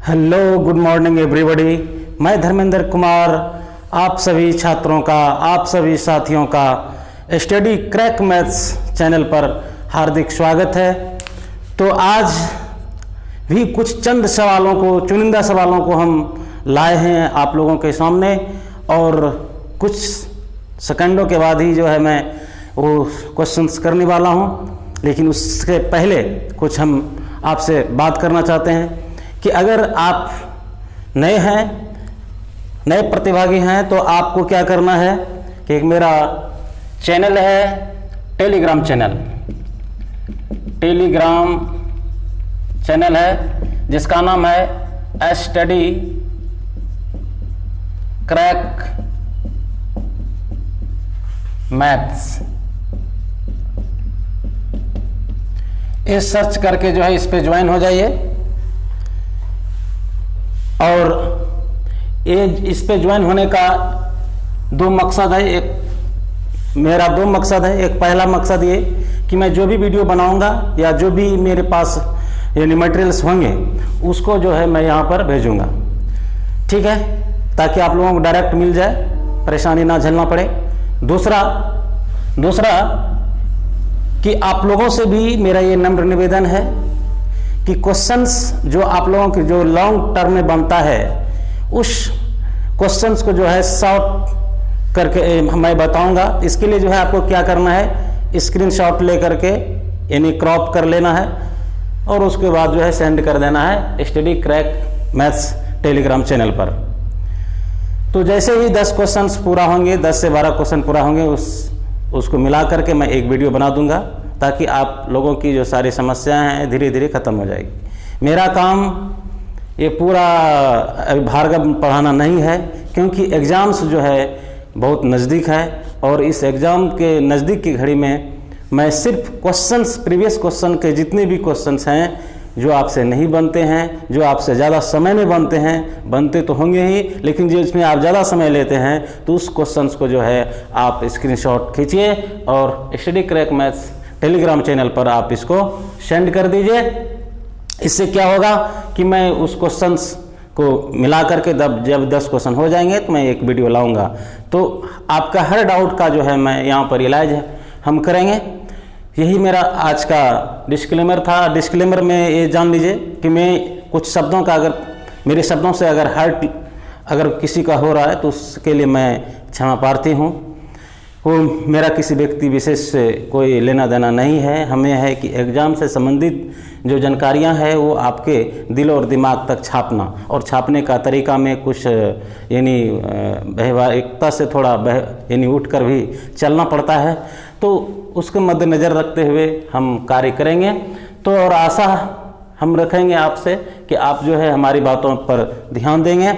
Hello, good morning everybody. मैं धर्मेंद्र कुमार आप सभी छात्रों का, आप सभी साथियों का स्टडी क्रैक मैथ्स चैनल पर हार्दिक स्वागत है। तो आज भी कुछ चंद सवालों को, चुनिंदा सवालों को हम लाए हैं आप लोगों के सामने, और कुछ सेकंडों के बाद ही जो है मैं वो क्वेश्चंस करने वाला हूँ। लेकिन उससे पहले कुछ हम आपसे बात करना चाहते हैं कि अगर आप नए हैं, नए प्रतिभागी हैं, तो आपको क्या करना है कि एक मेरा चैनल है, टेलीग्राम चैनल है जिसका नाम है स्टडी क्रैक मैथ्स। इस सर्च करके जो है इस पे ज्वाइन हो जाइए। और ये इस पे ज्वाइन होने का दो मकसद है। मेरा दो मकसद है। एक पहला मकसद ये कि मैं जो भी वीडियो बनाऊंगा या जो भी मेरे पास यानी मटेरियल्स होंगे उसको जो है मैं यहाँ पर भेजूंगा, ठीक है, ताकि आप लोगों को डायरेक्ट मिल जाए, परेशानी ना झेलना पड़े। दूसरा कि आप लोगों से भी मेरा ये नम्र निवेदन है कि क्वेश्चंस जो आप लोगों के जो लॉन्ग टर्म में बनता है उस क्वेश्चंस को जो है शॉर्ट करके मैं बताऊंगा। इसके लिए जो है आपको क्या करना है, स्क्रीनशॉट ले करके यानी क्रॉप कर लेना है और उसके बाद जो है सेंड कर देना है study crack maths Telegram channel पर। तो जैसे ही 10 क्वेश्चंस पूरा होंगे, 10 से 12 क्वेश्चन पूरा होंगे, उसको मिला करके मैं एक वीडियो बना दूंगा ताकि आप लोगों की जो सारी समस्याएं हैं धीरे धीरे ख़त्म हो जाएगी। मेरा काम ये पूरा भार्गव पढ़ाना नहीं है, क्योंकि एग्ज़ाम्स जो है बहुत नज़दीक है और इस एग्ज़ाम के नज़दीक की घड़ी में मैं सिर्फ क्वेश्चंस, प्रीवियस क्वेश्चन के जितने भी क्वेश्चंस हैं जो आपसे नहीं बनते हैं, जो आपसे ज़्यादा समय में बनते हैं, बनते तो होंगे ही, लेकिन जो इसमें आप ज़्यादा समय लेते हैं तो उस क्वेश्चंस को जो है आप स्क्रीनशॉट खींचिए और study crack maths Telegram channel पर आप इसको सेंड कर दीजिए। इससे क्या होगा कि मैं उस क्वेश्चंस को मिला करके जब 10 क्वेश्चन हो जाएंगे तो मैं एक वीडियो लाऊंगा। तो आपका हर डाउट का जो है मैं यहाँ पर इलाज हम करेंगे। यही मेरा आज का डिस्क्लेमर था। डिस्क्लेमर में ये जान लीजिए कि मैं कुछ शब्दों का, अगर मेरे शब्दों से अगर हर्ट अगर किसी का हो रहा है तो उसके लिए मैं क्षमा प्रार्थी हूँ। वो मेरा किसी व्यक्ति विशेष से कोई लेना देना नहीं है। हमें है कि एग्ज़ाम से संबंधित जो जानकारियां हैं वो आपके दिल और दिमाग तक छापना, और छापने का तरीका में कुछ यानी व्यवहारिकता से थोड़ा यानी उठ कर भी चलना पड़ता है, तो उसको मद्देनज़र रखते हुए हम कार्य करेंगे। तो और आशा हम रखेंगे आपसे कि आप जो है हमारी बातों पर ध्यान देंगे,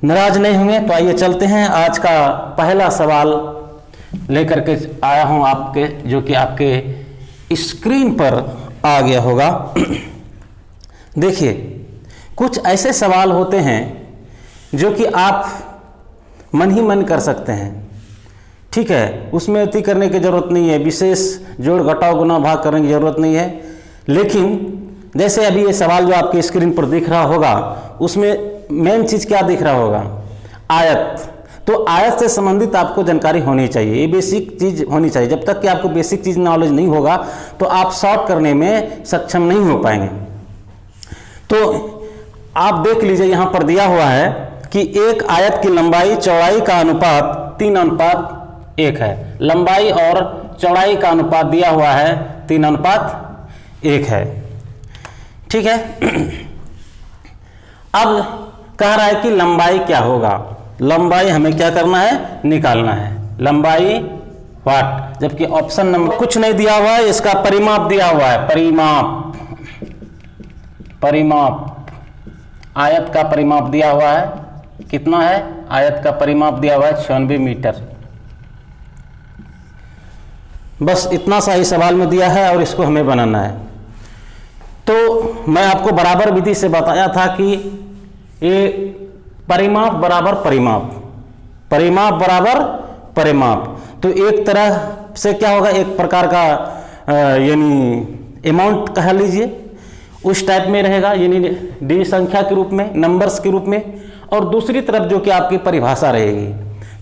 नाराज़ नहीं होंगे। तो आइए चलते हैं। आज का पहला सवाल लेकर के आया हूं आपके, जो कि आपके स्क्रीन पर आ गया होगा। देखिए, कुछ ऐसे सवाल होते हैं जो कि आप मन ही मन कर सकते हैं, ठीक है, उसमें अति करने की ज़रूरत नहीं है, विशेष जोड़ घटाव गुना भाग करने की ज़रूरत नहीं है। लेकिन जैसे अभी ये सवाल जो आपके स्क्रीन पर दिख रहा होगा, उसमें मेन चीज़ क्या दिख रहा होगा, आयत। तो आयत से संबंधित आपको जानकारी होनी चाहिए, ये बेसिक चीज़ होनी चाहिए। जब तक कि आपको बेसिक चीज़ नॉलेज नहीं होगा तो आप सॉल्व करने में सक्षम नहीं हो पाएंगे। तो आप देख लीजिए, यहाँ पर दिया हुआ है कि एक आयत की लंबाई चौड़ाई का अनुपात 3:1 है। लंबाई और चौड़ाई का अनुपात दिया हुआ है 3:1 है, ठीक है। अब कह रहा है कि लंबाई क्या होगा, लंबाई हमें क्या करना है, निकालना है। लंबाई वाट, जबकि ऑप्शन नंबर कुछ नहीं दिया हुआ है, इसका परिमाप दिया हुआ है। परिमाप आयत का परिमाप दिया हुआ है। कितना है, आयत का परिमाप दिया हुआ है 96 मीटर। बस इतना सा ही सवाल में दिया है और इसको हमें बनाना है। तो मैं आपको बराबर विधि से बताया था कि ये परिमाप बराबर परिमाप, परिमाप बराबर परिमाप। तो एक तरह से क्या होगा, एक प्रकार का यानी अमाउंट कह लीजिए, उस टाइप में रहेगा, यानी डी संख्या के रूप में, नंबर्स के रूप में, और दूसरी तरफ जो कि आपकी परिभाषा रहेगी।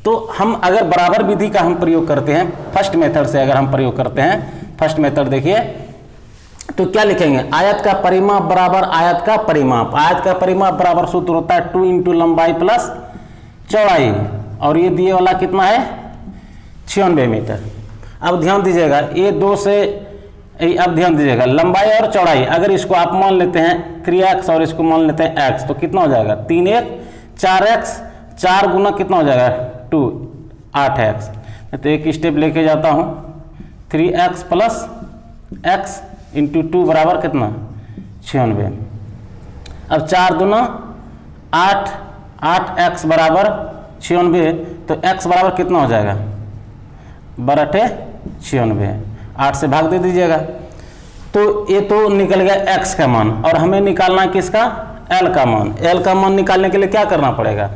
तो हम अगर बराबर विधि का हम प्रयोग करते हैं, फर्स्ट मेथड से अगर हम प्रयोग करते हैं, फर्स्ट मेथड देखिए तो क्या लिखेंगे, आयत का परिमाप बराबर आयत का परिमाप। आयत का परिमाप बराबर सूत्र होता है 2 इंटू लंबाई प्लस चौड़ाई, और ये दिए वाला कितना है 96 मीटर। अब ध्यान दीजिएगा, ये 2 से, अब ध्यान दीजिएगा लंबाई और चौड़ाई, अगर इसको आप मान लेते हैं 3x और इसको मान लेते हैं x, तो कितना हो जाएगा 3 1 4x, 4 गुना कितना हो जाएगा 2 8x। तो एक स्टेप लेके जाता हूँ, 3x प्लस x इंटू 2 बराबर कितना 96। अब 4 दूना 8, 8x बराबर 96, तो x बराबर कितना हो जाएगा 12 96, 8 से भाग दे दीजिएगा। तो ये तो निकल गया x का मान, और हमें निकालना है किसका, l का मान। l का मान निकालने के लिए क्या करना पड़ेगा,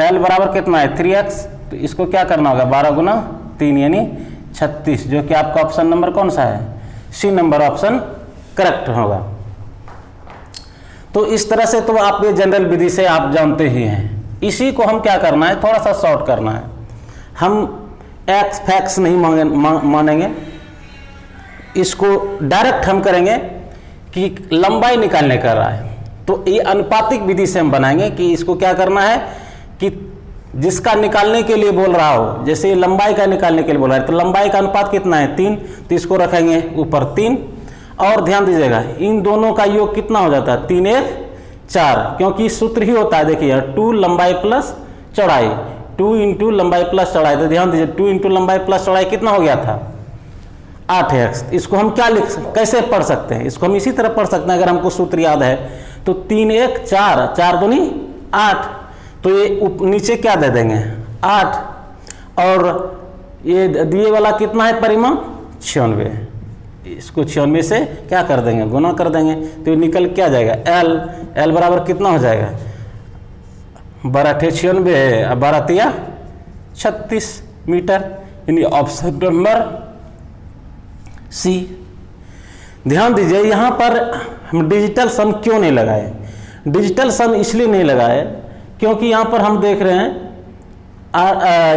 l बराबर कितना है 3x, तो इसको क्या करना होगा 12 गुना 3 यानी 36, जो कि आपका ऑप्शन नंबर कौन सा है, सी नंबर ऑप्शन करेक्ट होगा। तो इस तरह से तो आप ये जनरल विधि से आप जानते ही हैं। इसी को हम क्या करना है, थोड़ा सा शॉर्ट करना है। हम एक्स फैक्स नहीं मानेंगे, इसको डायरेक्ट हम करेंगे कि लंबाई निकालने कर रहा है, तो ये अनुपातिक विधि से हम बनाएंगे कि इसको क्या करना है कि जिसका निकालने के लिए बोल रहा हो, जैसे लंबाई का निकालने के लिए बोल रहा है, तो लंबाई का अनुपात कितना है 3, तो इसको रखेंगे ऊपर 3, और ध्यान दीजिएगा इन दोनों का योग कितना हो जाता है 3 1 4, क्योंकि सूत्र ही होता है, देखिए 2 लंबाई प्लस चौड़ाई, 2 इंटू लंबाई प्लस चौड़ाई। तो ध्यान दीजिए 2 इंटू लंबाई प्लस चौड़ाई कितना हो गया था 8x। इसको हम क्या कैसे पढ़ सकते हैं, इसको हम इसी तरह पढ़ सकते हैं, अगर हमको सूत्र याद है तो 3 1 4, 4 दूनी 8, तो ये नीचे क्या दे देंगे 8, और ये दिए वाला कितना है परिमाप 96, इसको 96 से क्या कर देंगे गुना कर देंगे, तो ये निकल क्या जाएगा l बराबर कितना हो जाएगा 12 96 है, 12 तिया 36 मीटर, यानी ऑप्शन नंबर सी। ध्यान दीजिए यहाँ पर हम डिजिटल सम क्यों नहीं लगाए, डिजिटल सम इसलिए नहीं लगाए क्योंकि यहाँ पर हम देख रहे हैं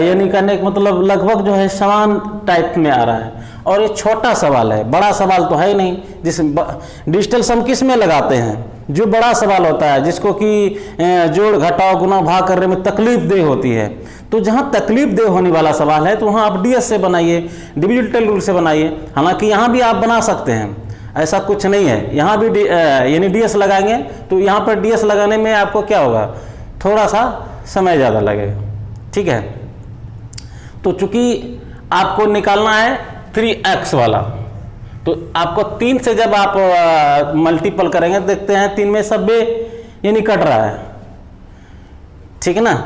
यानी कहने का मतलब लगभग जो है समान टाइप में आ रहा है, और ये छोटा सवाल है, बड़ा सवाल तो है नहीं। जिस डिजिटल सम किस में लगाते हैं, जो बड़ा सवाल होता है, जिसको कि जोड़ घटाव गुना भाग करने में तकलीफ दे होती है। तो जहाँ तकलीफ दे होने वाला सवाल है तो वहाँ आप डीएस से बनाइए, डिजिटल रूल से बनाइए। हालांकि यहाँ भी आप बना सकते हैं, ऐसा कुछ नहीं है, यहाँ भी यानी डीएस लगाएंगे, तो यहाँ पर डीएस लगाने में आपको क्या होगा थोड़ा सा समय ज़्यादा लगेगा, ठीक है। तो चूंकि आपको निकालना है 3x वाला, तो आपको 3 से जब आप मल्टीपल करेंगे, देखते हैं 3 में 90 यानी कट रहा है, ठीक है ना,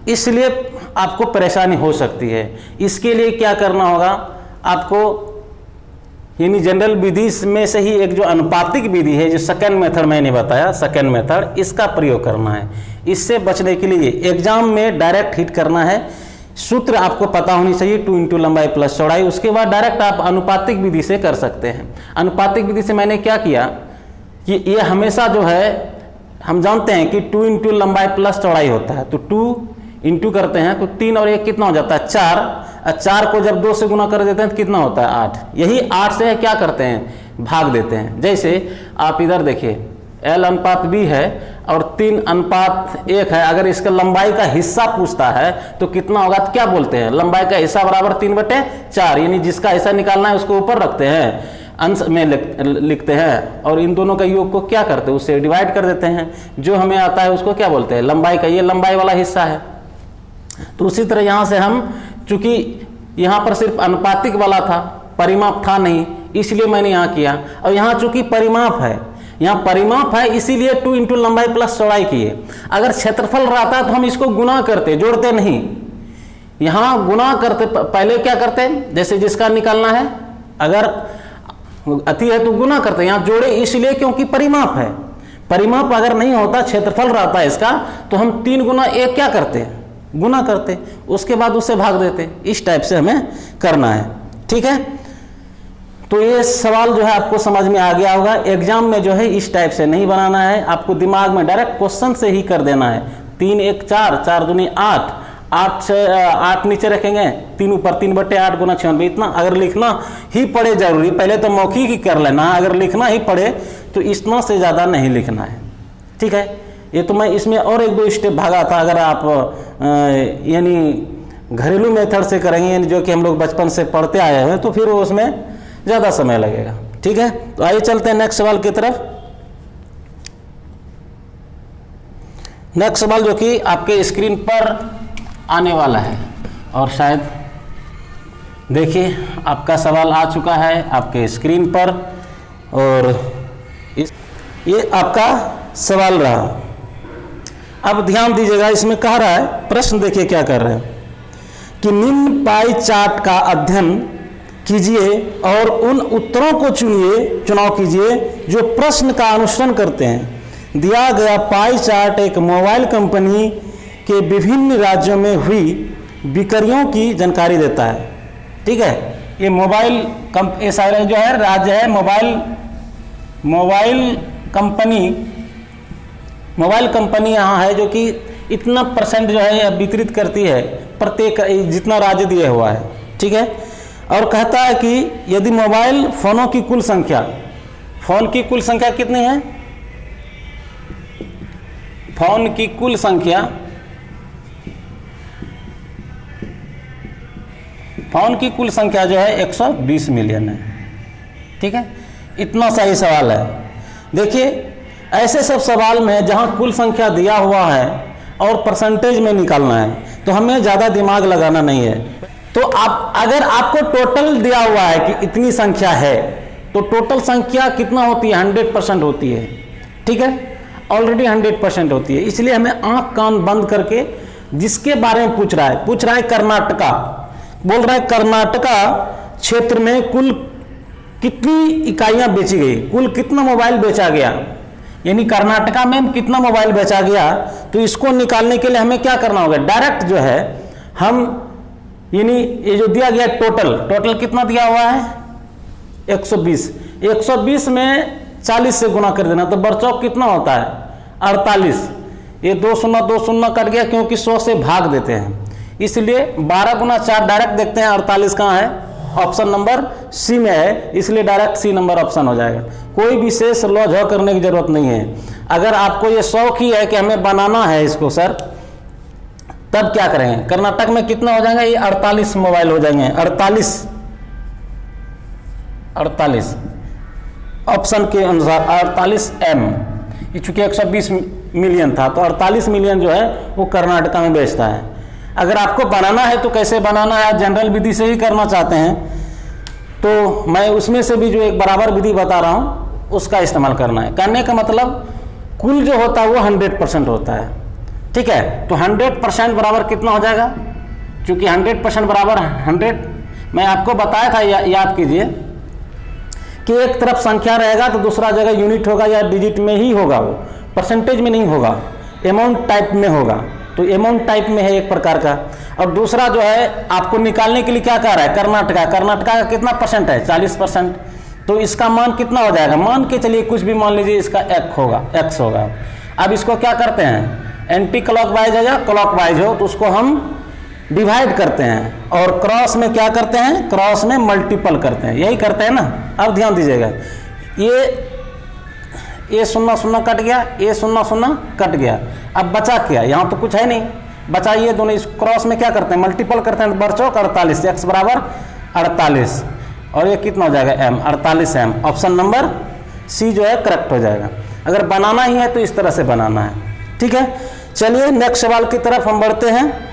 इसलिए आपको परेशानी हो सकती है। इसके लिए क्या करना होगा आपको, यानी जनरल विधि में से ही एक जो अनुपातिक विधि है, जो सेकेंड मेथड मैंने बताया, सेकेंड मेथड, इसका प्रयोग करना है। इससे बचने के लिए एग्जाम में डायरेक्ट हिट करना है, सूत्र आपको पता होनी चाहिए 2 इंटू लंबाई प्लस चौड़ाई, उसके बाद डायरेक्ट आप अनुपातिक विधि से कर सकते हैं। अनुपातिक विधि से मैंने क्या किया कि ये हमेशा जो है हम जानते हैं कि 2 इंटू लंबाई प्लस चौड़ाई होता है, तो 2 इंटू करते हैं तो 3 और 1 कितना हो जाता है 4, 4 को जब 2 से गुना कर देते हैं तो कितना होता है 8, यही 8 से क्या करते हैं भाग देते हैं। जैसे आप इधर देखिए L अनुपात B है और 3 अनुपात 1 है, अगर इसका लंबाई का हिस्सा पूछता है तो कितना होगा, तो क्या बोलते हैं लंबाई का हिस्सा बराबर 3/4, यानी जिसका हिस्सा निकालना है उसको ऊपर रखते हैं, अंश में लिखते हैं, और इन दोनों का योग को क्या करते हैं उससे डिवाइड कर देते हैं, जो हमें आता है उसको क्या बोलते हैं लंबाई का, ये लंबाई वाला हिस्सा है। तो उसी तरह यहाँ से हम, चूंकि यहाँ पर सिर्फ अनुपातिक वाला था, परिमाप था नहीं, इसलिए मैंने यहाँ किया, और यहाँ चूंकि परिमाप है, यहाँ परिमाप है, इसीलिए 2 इंटू लंबाई प्लस चौड़ाई किए। अगर क्षेत्रफल रहता तो हम इसको गुना करते, जोड़ते नहीं, यहाँ गुना करते, पहले क्या करते जैसे जिसका निकालना है अगर अति है तो गुना करते, यहाँ जोड़े इसलिए क्योंकि परिमाप है। परिमाप अगर नहीं होता, क्षेत्रफल रहता है इसका, तो हम 3 गुना 1 क्या करते गुना करते, उसके बाद उससे भाग देते। इस टाइप से हमें करना है, ठीक है। तो ये सवाल जो है आपको समझ में आ गया होगा। एग्जाम में जो है इस टाइप से नहीं बनाना है, आपको दिमाग में डायरेक्ट क्वेश्चन से ही कर देना है। 3 1 4, 4 दूनी 8, 8 नीचे रखेंगे, 3 ऊपर, 3/8 गुना 96। इतना अगर लिखना ही पड़े जरूरी, पहले तो मौखिक ही कर लेना, अगर लिखना ही पड़े तो इतना से ज़्यादा नहीं लिखना है, ठीक है। ये तो मैं इसमें और 1-2 स्टेप भागा था। अगर आप यानी घरेलू मेथड से करेंगे, यानी जो कि हम लोग बचपन से पढ़ते आए हैं, तो फिर उसमें ज़्यादा समय लगेगा, ठीक है। तो आइए चलते हैं नेक्स्ट सवाल की तरफ। नेक्स्ट सवाल जो कि आपके स्क्रीन पर आने वाला है, और शायद देखिए आपका सवाल आ चुका है आपके स्क्रीन पर, और ये आपका सवाल रहा। अब ध्यान दीजिएगा, इसमें कह रहा है, प्रश्न देखिए क्या कर रहे हैं कि निम्न पाई चार्ट का अध्ययन कीजिए और उन उत्तरों को चुनाव कीजिए जो प्रश्न का अनुसरण करते हैं। दिया गया पाई चार्ट एक मोबाइल कंपनी के विभिन्न राज्यों में हुई बिक्रियों की जानकारी देता है, ठीक है। ये ये सारे जो है राज्य है, मोबाइल कंपनी यहाँ है जो कि इतना % जो है वितरित करती है प्रत्येक जितना राज्य दिया हुआ है, ठीक है। और कहता है कि यदि मोबाइल फोनों की कुल संख्या, फोन की कुल संख्या कितनी है, फोन की कुल संख्या, फोन की कुल संख्या जो है 120 मिलियन है, ठीक है। इतना सही सवाल है। देखिए ऐसे सब सवाल में जहां कुल संख्या दिया हुआ है और परसेंटेज में निकालना है, तो हमें ज़्यादा दिमाग लगाना नहीं है। तो आप अगर आपको टोटल दिया हुआ है कि इतनी संख्या है, तो टोटल संख्या कितना होती है, 100% होती है, ठीक है। ऑलरेडी 100% होती है, इसलिए हमें आंख कान बंद करके जिसके बारे में पूछ रहा है कर्नाटका, बोल रहा है कर्नाटका क्षेत्र में कुल कितनी इकाइयां बेची गई, कुल कितना मोबाइल बेचा गया, यानी कर्नाटका में कितना मोबाइल बेचा गया। तो इसको निकालने के लिए हमें क्या करना होगा, डायरेक्ट जो है हम यानी ये जो दिया गया टोटल कितना दिया हुआ है 120 में 40 से गुना कर देना, तो बरचौक कितना होता है 48। ये 2 शून्य कट गया क्योंकि 100 से भाग देते हैं, इसलिए 12 गुना 4 डायरेक्ट देखते हैं। 48 कहाँ है, ऑप्शन नंबर सी में है, इसलिए डायरेक्ट सी नंबर ऑप्शन हो जाएगा। कोई विशेष लॉ झ करने की जरूरत नहीं है। अगर आपको ये शौक ही है कि हमें बनाना है इसको सर, तब क्या करेंगे, कर्नाटक में कितना हो जाएगा, ये 48 मोबाइल हो जाएंगे, 48 ऑप्शन के अनुसार 48 M, ये चूंकि 120 मिलियन था, तो 48 मिलियन जो है वो कर्नाटका में बेचता है। अगर आपको बनाना है तो कैसे बनाना है, जनरल विधि से ही करना चाहते हैं तो मैं उसमें से भी जो एक बराबर विधि बता रहा हूँ उसका इस्तेमाल करना है। कहने का मतलब कुल जो होता है वो 100% होता है, ठीक है। तो 100% बराबर कितना हो जाएगा, क्योंकि 100% बराबर 100, मैं आपको बताया था, याद कीजिए कि एक तरफ संख्या रहेगा तो दूसरा जगह यूनिट होगा या डिजिट में ही होगा, वो परसेंटेज में नहीं होगा, अमाउंट टाइप में होगा। तो अमाउंट टाइप में है एक प्रकार का। और दूसरा जो है आपको निकालने के लिए क्या कह रहा है, कर्नाटका का कितना % है 40%, तो इसका मान कितना हो जाएगा, मान के चलिए कुछ भी मान लीजिए, इसका x होगा। अब इसको क्या करते हैं, एंटी क्लॉकवाइज है या क्लॉकवाइज हो तो उसको हम डिवाइड करते हैं, और क्रॉस में क्या करते हैं, क्रॉस में मल्टीपल करते हैं, यही करते हैं ना। अब ध्यान दीजिएगा, ये 0 कट गया, ये 0 कट गया, अब बचा क्या, यहाँ तो कुछ है नहीं, बचा ये दोनों, इस क्रॉस में क्या करते हैं, मल्टीपल करते हैं, बरचौक 48, x बराबर 48, और ये कितना हो जाएगा M, 48 M, option number C जो है करेक्ट हो जाएगा। अगर बनाना ही है तो इस तरह से बनाना है, ठीक है। चलिए नेक्स्ट सवाल की तरफ हम बढ़ते हैं।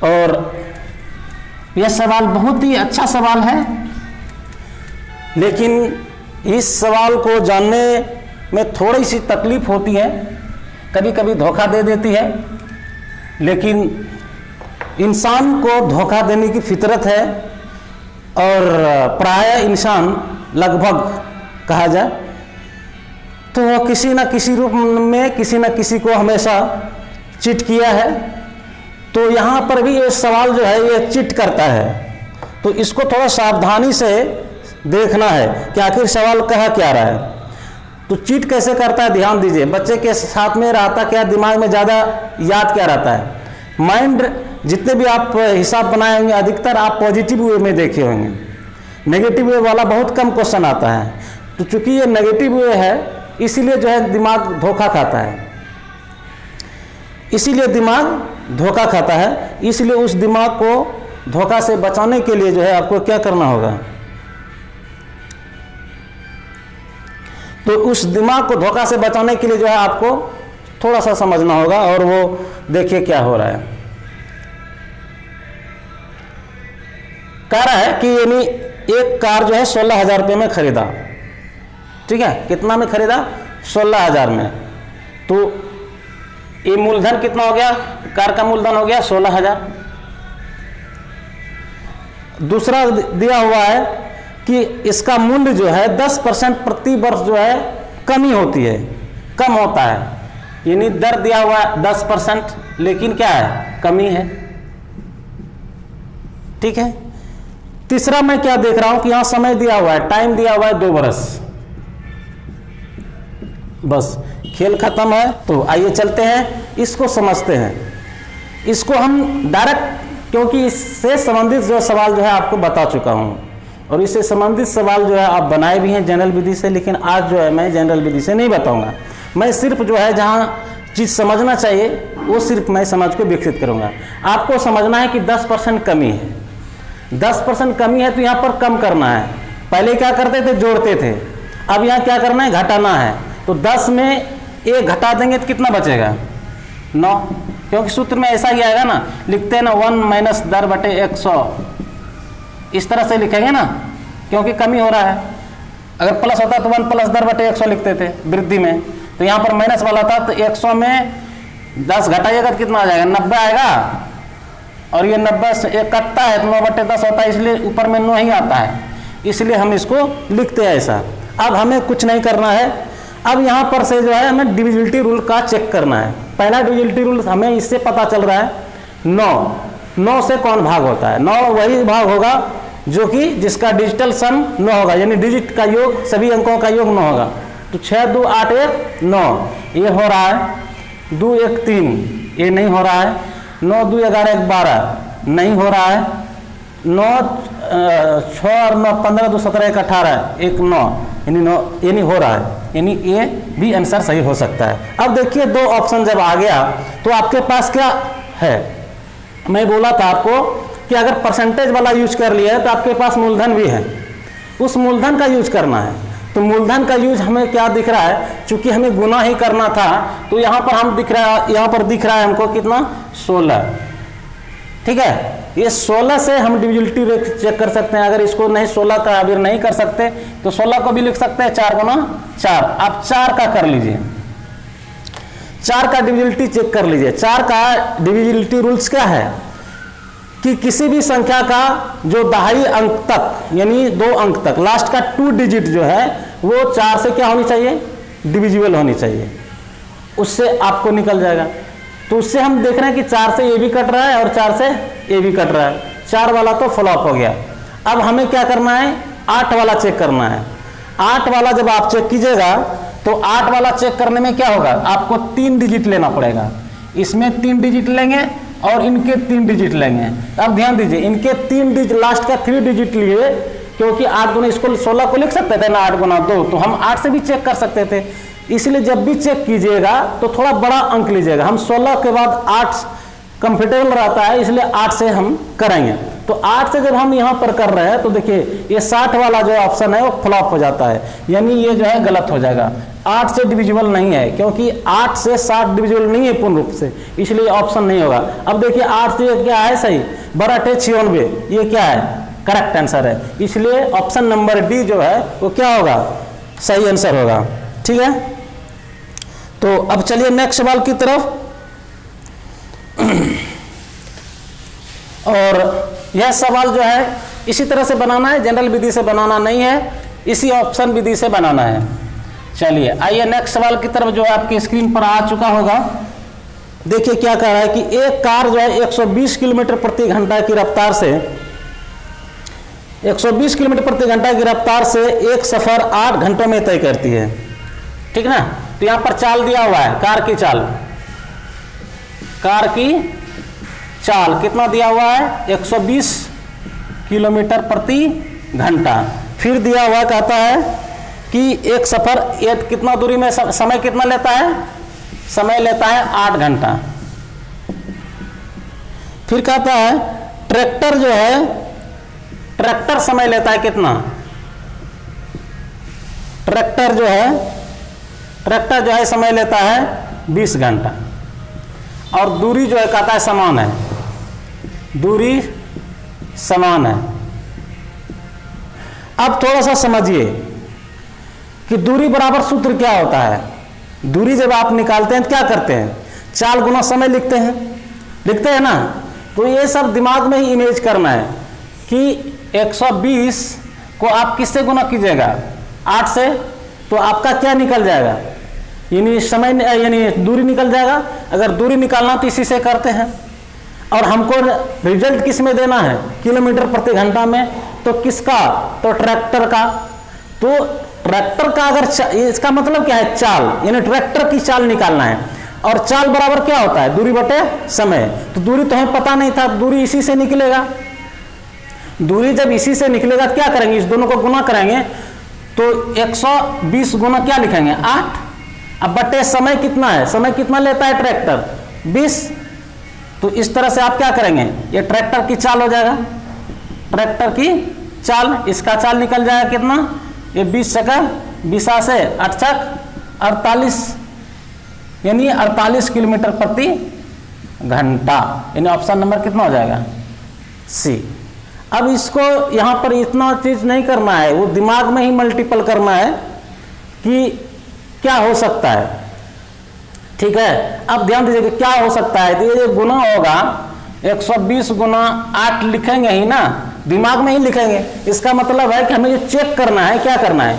और यह सवाल बहुत ही अच्छा सवाल है, लेकिन इस सवाल को जानने में थोड़ी सी तकलीफ होती है, कभी कभी धोखा दे देती है, लेकिन इंसान को धोखा देने की फितरत है, और प्रायः इंसान लगभग कहा जाए तो वह किसी न किसी रूप में किसी न किसी को हमेशा चीट किया है। तो यहाँ पर भी ये सवाल जो है ये चिट करता है, तो इसको थोड़ा सावधानी से देखना है कि आखिर सवाल कह क्या रहा है। तो चीट कैसे करता है ध्यान दीजिए। बच्चे के साथ में रहता क्या, दिमाग में ज़्यादा याद क्या रहता है, माइंड जितने भी आप हिसाब बनाए होंगे अधिकतर आप पॉजिटिव वे में देखे होंगे, नेगेटिव वे वाला बहुत कम क्वेश्चन आता है। तो चूंकि ये नेगेटिव वे है इसीलिए जो है दिमाग धोखा खाता है, इसीलिए दिमाग धोखा खाता है। इसलिए उस दिमाग को धोखा से बचाने के लिए जो है आपको क्या करना होगा, तो उस दिमाग को धोखा से बचाने के लिए जो है आपको थोड़ा सा समझना होगा। और वो देखिए क्या हो रहा है, कह रहा है कि यानी एक कार जो है 16,000 रुपये में खरीदा, ठीक है, कितना में खरीदा, 16,000 में। तो ये मूलधन कितना हो गया, कार का मूलधन हो गया 16,000। दूसरा दिया हुआ है कि इसका मूल्य जो है 10% प्रति वर्ष जो है कमी होती है, कम होता है, यानी दर दिया हुआ है 10%, लेकिन क्या है, कमी है, ठीक है। तीसरा मैं क्या देख रहा हूं कि यहां समय दिया हुआ है, टाइम दिया हुआ है 2 वर्ष, बस खेल खत्म है। तो आइए चलते हैं, इसको समझते हैं। इसको हम डायरेक्ट, क्योंकि इससे संबंधित जो सवाल जो है आपको बता चुका हूं, और इससे संबंधित सवाल जो है आप बनाए भी हैं जनरल विधि से, लेकिन आज जो है मैं जनरल विधि से नहीं बताऊंगा। मैं सिर्फ जो है जहां चीज़ समझना चाहिए वो सिर्फ मैं समझ को विकसित करूंगा। आपको समझना है कि 10% कमी है, 10% कमी है तो यहाँ पर कम करना है। पहले क्या करते थे, जोड़ते थे, अब यहाँ क्या करना है, घटाना है। तो 10 में 1 घटा देंगे तो कितना बचेगा, 9, क्योंकि सूत्र में ऐसा ही आएगा ना, लिखते हैं ना 1 माइनस 10/100, इस तरह से लिखेंगे ना, क्योंकि कमी हो रहा है। अगर प्लस होता तो 1 + 10/100 लिखते थे वृद्धि में, तो यहाँ पर माइनस वाला था, तो 100 में 10 घटाइएगा तो कितना आ जाएगा, 90 आएगा। और ये 90 से 1 कटता है तो 9/10 होता है, इसलिए ऊपर में 9 ही आता है, इसलिए हम इसको लिखते हैं ऐसा। अब हमें कुछ नहीं करना है, अब यहाँ पर से जो है हमें डिविजिबिलिटी रूल का चेक करना है। पहला डिविजिबिलिटी रूल हमें इससे पता चल रहा है, 9 से कौन भाग होता है, 9 वही भाग होगा जो कि जिसका डिजिटल सम 9 होगा, यानी डिजिट का योग, सभी अंकों का योग 9 होगा। तो 6 2 8 1 9, ये हो रहा है। 2 1 3, ये नहीं हो रहा है। 9 2 11 1 12, नहीं हो रहा है। 9 6 और 9 15 2 17 1 18 1 9, यानी 9, ये नहीं हो रहा है, यानी ये भी आंसर सही हो सकता है। अब देखिए 2 ऑप्शन जब आ गया तो आपके पास क्या है, मैं बोला था आपको कि अगर परसेंटेज वाला यूज कर लिया है तो आपके पास मूलधन भी है, उस मूलधन का यूज करना है। तो मूलधन का यूज हमें क्या दिख रहा है, चूंकि हमें गुना ही करना था, तो यहाँ पर हम दिख रहा है, यहाँ पर दिख रहा है हमको कितना, 16, ठीक है। ये 16 से हम डिविजिबिलिटी चेक कर सकते हैं। अगर इसको नहीं 16 का अभी नहीं कर सकते तो 16 को भी लिख सकते हैं 4 गुना 4। आप 4 का कर लीजिए, 4 का डिविजिबिलिटी चेक कर लीजिए। 4 का डिविजिबिलिटी रूल्स क्या है कि किसी भी संख्या का जो दहाई अंक तक, यानी 2 अंक तक, लास्ट का 2 डिजिट जो है वो 4 से क्या होनी चाहिए, डिविजिबल होनी चाहिए, उससे आपको निकल जाएगा। तो उससे हम देख रहे हैं कि 4 से ये भी कट रहा है और 4 से ये भी कट रहा है, 4 वाला तो फ्लॉप हो गया। अब हमें क्या करना है, 8 वाला चेक करना है। 8 वाला जब आप चेक कीजिएगा तो 8 वाला चेक करने में क्या होगा, आपको 3 डिजिट लेना पड़ेगा। इसमें 3 डिजिट लेंगे और इनके 3 डिजिट लेंगे। अब ध्यान दीजिए, इनके 3 डिजिट, लास्ट का 3 डिजिट लिए, क्योंकि 8 गुना, इसको 16 को लिख सकते थे ना 8 गुना 2, तो हम 8 से भी चेक कर सकते थे। इसलिए जब भी चेक कीजिएगा तो थोड़ा बड़ा अंक लीजिएगा। हम 16 के बाद 8 कंफर्टेबल रहता है, इसलिए 8 से हम करेंगे। तो 8 से जब हम यहाँ पर कर रहे हैं तो देखिए ये 60 वाला जो ऑप्शन है वो फ्लॉप हो जाता है, यानी ये जो है गलत हो जाएगा। 8 से डिविजिबल नहीं है, क्योंकि 8 से 60 डिविजिबल नहीं है पूर्ण रूप से, इसलिए ऑप्शन नहीं होगा। अब देखिए 8 से क्या है सही, 12×8 = 96, ये क्या है, करेक्ट आंसर है। इसलिए ऑप्शन नंबर डी जो है वो क्या होगा, सही आंसर होगा, ठीक है। तो अब चलिए नेक्स्ट सवाल की तरफ। और यह सवाल जो है इसी तरह से बनाना है, जनरल विधि से बनाना नहीं है, इसी ऑप्शन विधि से बनाना है। चलिए आइए नेक्स्ट सवाल की तरफ, जो आपकी स्क्रीन पर आ चुका होगा। देखिए क्या कह रहा है कि एक कार जो है 120 किलोमीटर प्रति घंटा की रफ्तार से 120 किलोमीटर प्रति घंटा की रफ्तार से एक सफर 8 घंटों में तय करती है, ठीक ना। तो यहां पर चाल दिया हुआ है, कार की चाल कितना दिया हुआ है, 120 किलोमीटर प्रति घंटा। फिर दिया हुआ कहता है कि एक सफर कितना दूरी में समय कितना लेता है, समय लेता है 8 घंटा। फिर कहता है ट्रैक्टर जो है, ट्रैक्टर समय लेता है कितना, ट्रैक्टर जो है समय लेता है 20 घंटा। और दूरी जो है कहता है समान है, दूरी समान है। अब थोड़ा सा समझिए कि दूरी बराबर सूत्र क्या होता है। दूरी जब आप निकालते हैं तो क्या करते हैं, चाल गुना समय लिखते हैं ना। तो ये सब दिमाग में ही इमेज करना है कि 120 को आप किससे गुना कीजिएगा, 8 से, तो आपका क्या निकल जाएगा, यानी समय यानी दूरी निकल जाएगा। अगर दूरी निकालना तो इसी से करते हैं। और हमको रिजल्ट किस में देना है, किलोमीटर प्रति घंटा में। तो किसका, तो ट्रैक्टर का। तो ट्रैक्टर का अगर इसका मतलब क्या है, चाल, यानी ट्रैक्टर की चाल निकालना है। और चाल बराबर क्या होता है, दूरी बटे समय। तो दूरी तो हमें पता नहीं था, दूरी इसी से निकलेगा। दूरी जब इसी से निकलेगा क्या करेंगे, इस दोनों को गुना करेंगे तो 120 गुना क्या लिखेंगे, 8। अब बटे समय कितना है, समय कितना लेता है ट्रैक्टर, 20। तो इस तरह से आप क्या करेंगे, ये ट्रैक्टर की चाल हो जाएगा, ट्रैक्टर की चाल। इसका चाल निकल जाएगा कितना, ये 20 सेकंड, 20 से 8 48, यानी 48 किलोमीटर प्रति घंटा। यानी ऑप्शन नंबर कितना हो जाएगा, सी। अब इसको यहां पर इतना चीज नहीं करना है, वो दिमाग में ही मल्टीपल करना है कि क्या हो सकता है, ठीक है। अब ध्यान दीजिए क्या हो सकता है। तो ये गुना होगा 120 गुना 8 लिखेंगे ही ना, दिमाग में ही लिखेंगे। इसका मतलब है कि हमें जो चेक करना है, क्या करना है,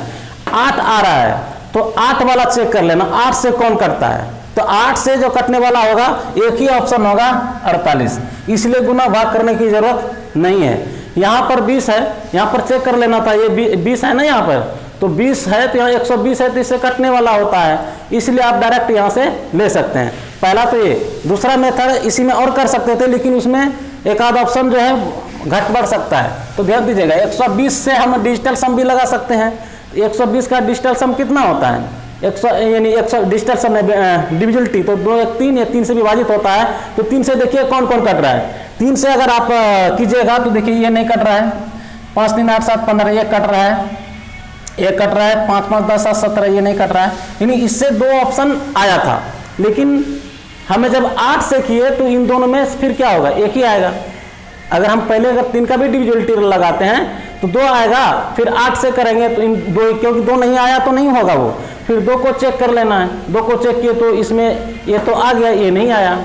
8 आ रहा है तो 8 वाला चेक कर लेना, 8 से कौन कटता है। तो 8 से जो कटने वाला होगा एक ही ऑप्शन होगा 48, इसलिए गुना भाग करने की जरूरत नहीं है। यहाँ पर 20 है, यहाँ पर चेक कर लेना था, ये 20 है ना, यहाँ पर तो 20 है, तो यहाँ 120 है, तो इससे कटने वाला होता है, इसलिए आप डायरेक्ट यहाँ से ले सकते हैं। पहला तो ये। दूसरा मेथड इसी में और कर सकते थे, लेकिन उसमें एक आध ऑप्शन जो है घट बढ़ सकता है। तो ध्यान दीजिएगा 120 से हम डिजिटल सम भी लगा सकते हैं। 120 का डिजिटल सम कितना होता है, 100 यानी 100 डिजिटल सम डिविजिबिलिटी, तो 2 1 3 या 3 से विभाजित होता है। तो 3 से देखिए कौन कौन कट रहा है। 3 से अगर आप कीजिएगा तो देखिए ये नहीं कट रहा है, 5 3 8 7 15 ये कट रहा है, एक कट रहा है, 5 5 10 7 17 ये नहीं कट रहा है। यानी इससे 2 ऑप्शन आया था, लेकिन हमें जब 8 से किए तो इन दोनों में फिर क्या होगा, एक ही आएगा। अगर हम पहले अगर 3 का भी डिविजिबिलिटी लगाते हैं तो 2 आएगा, फिर 8 से करेंगे तो इन 2, क्योंकि 2 नहीं आया तो नहीं होगा वो, फिर 2 को चेक कर लेना है। 2 को चेक किए तो इसमें ये तो आ गया, ये नहीं आया।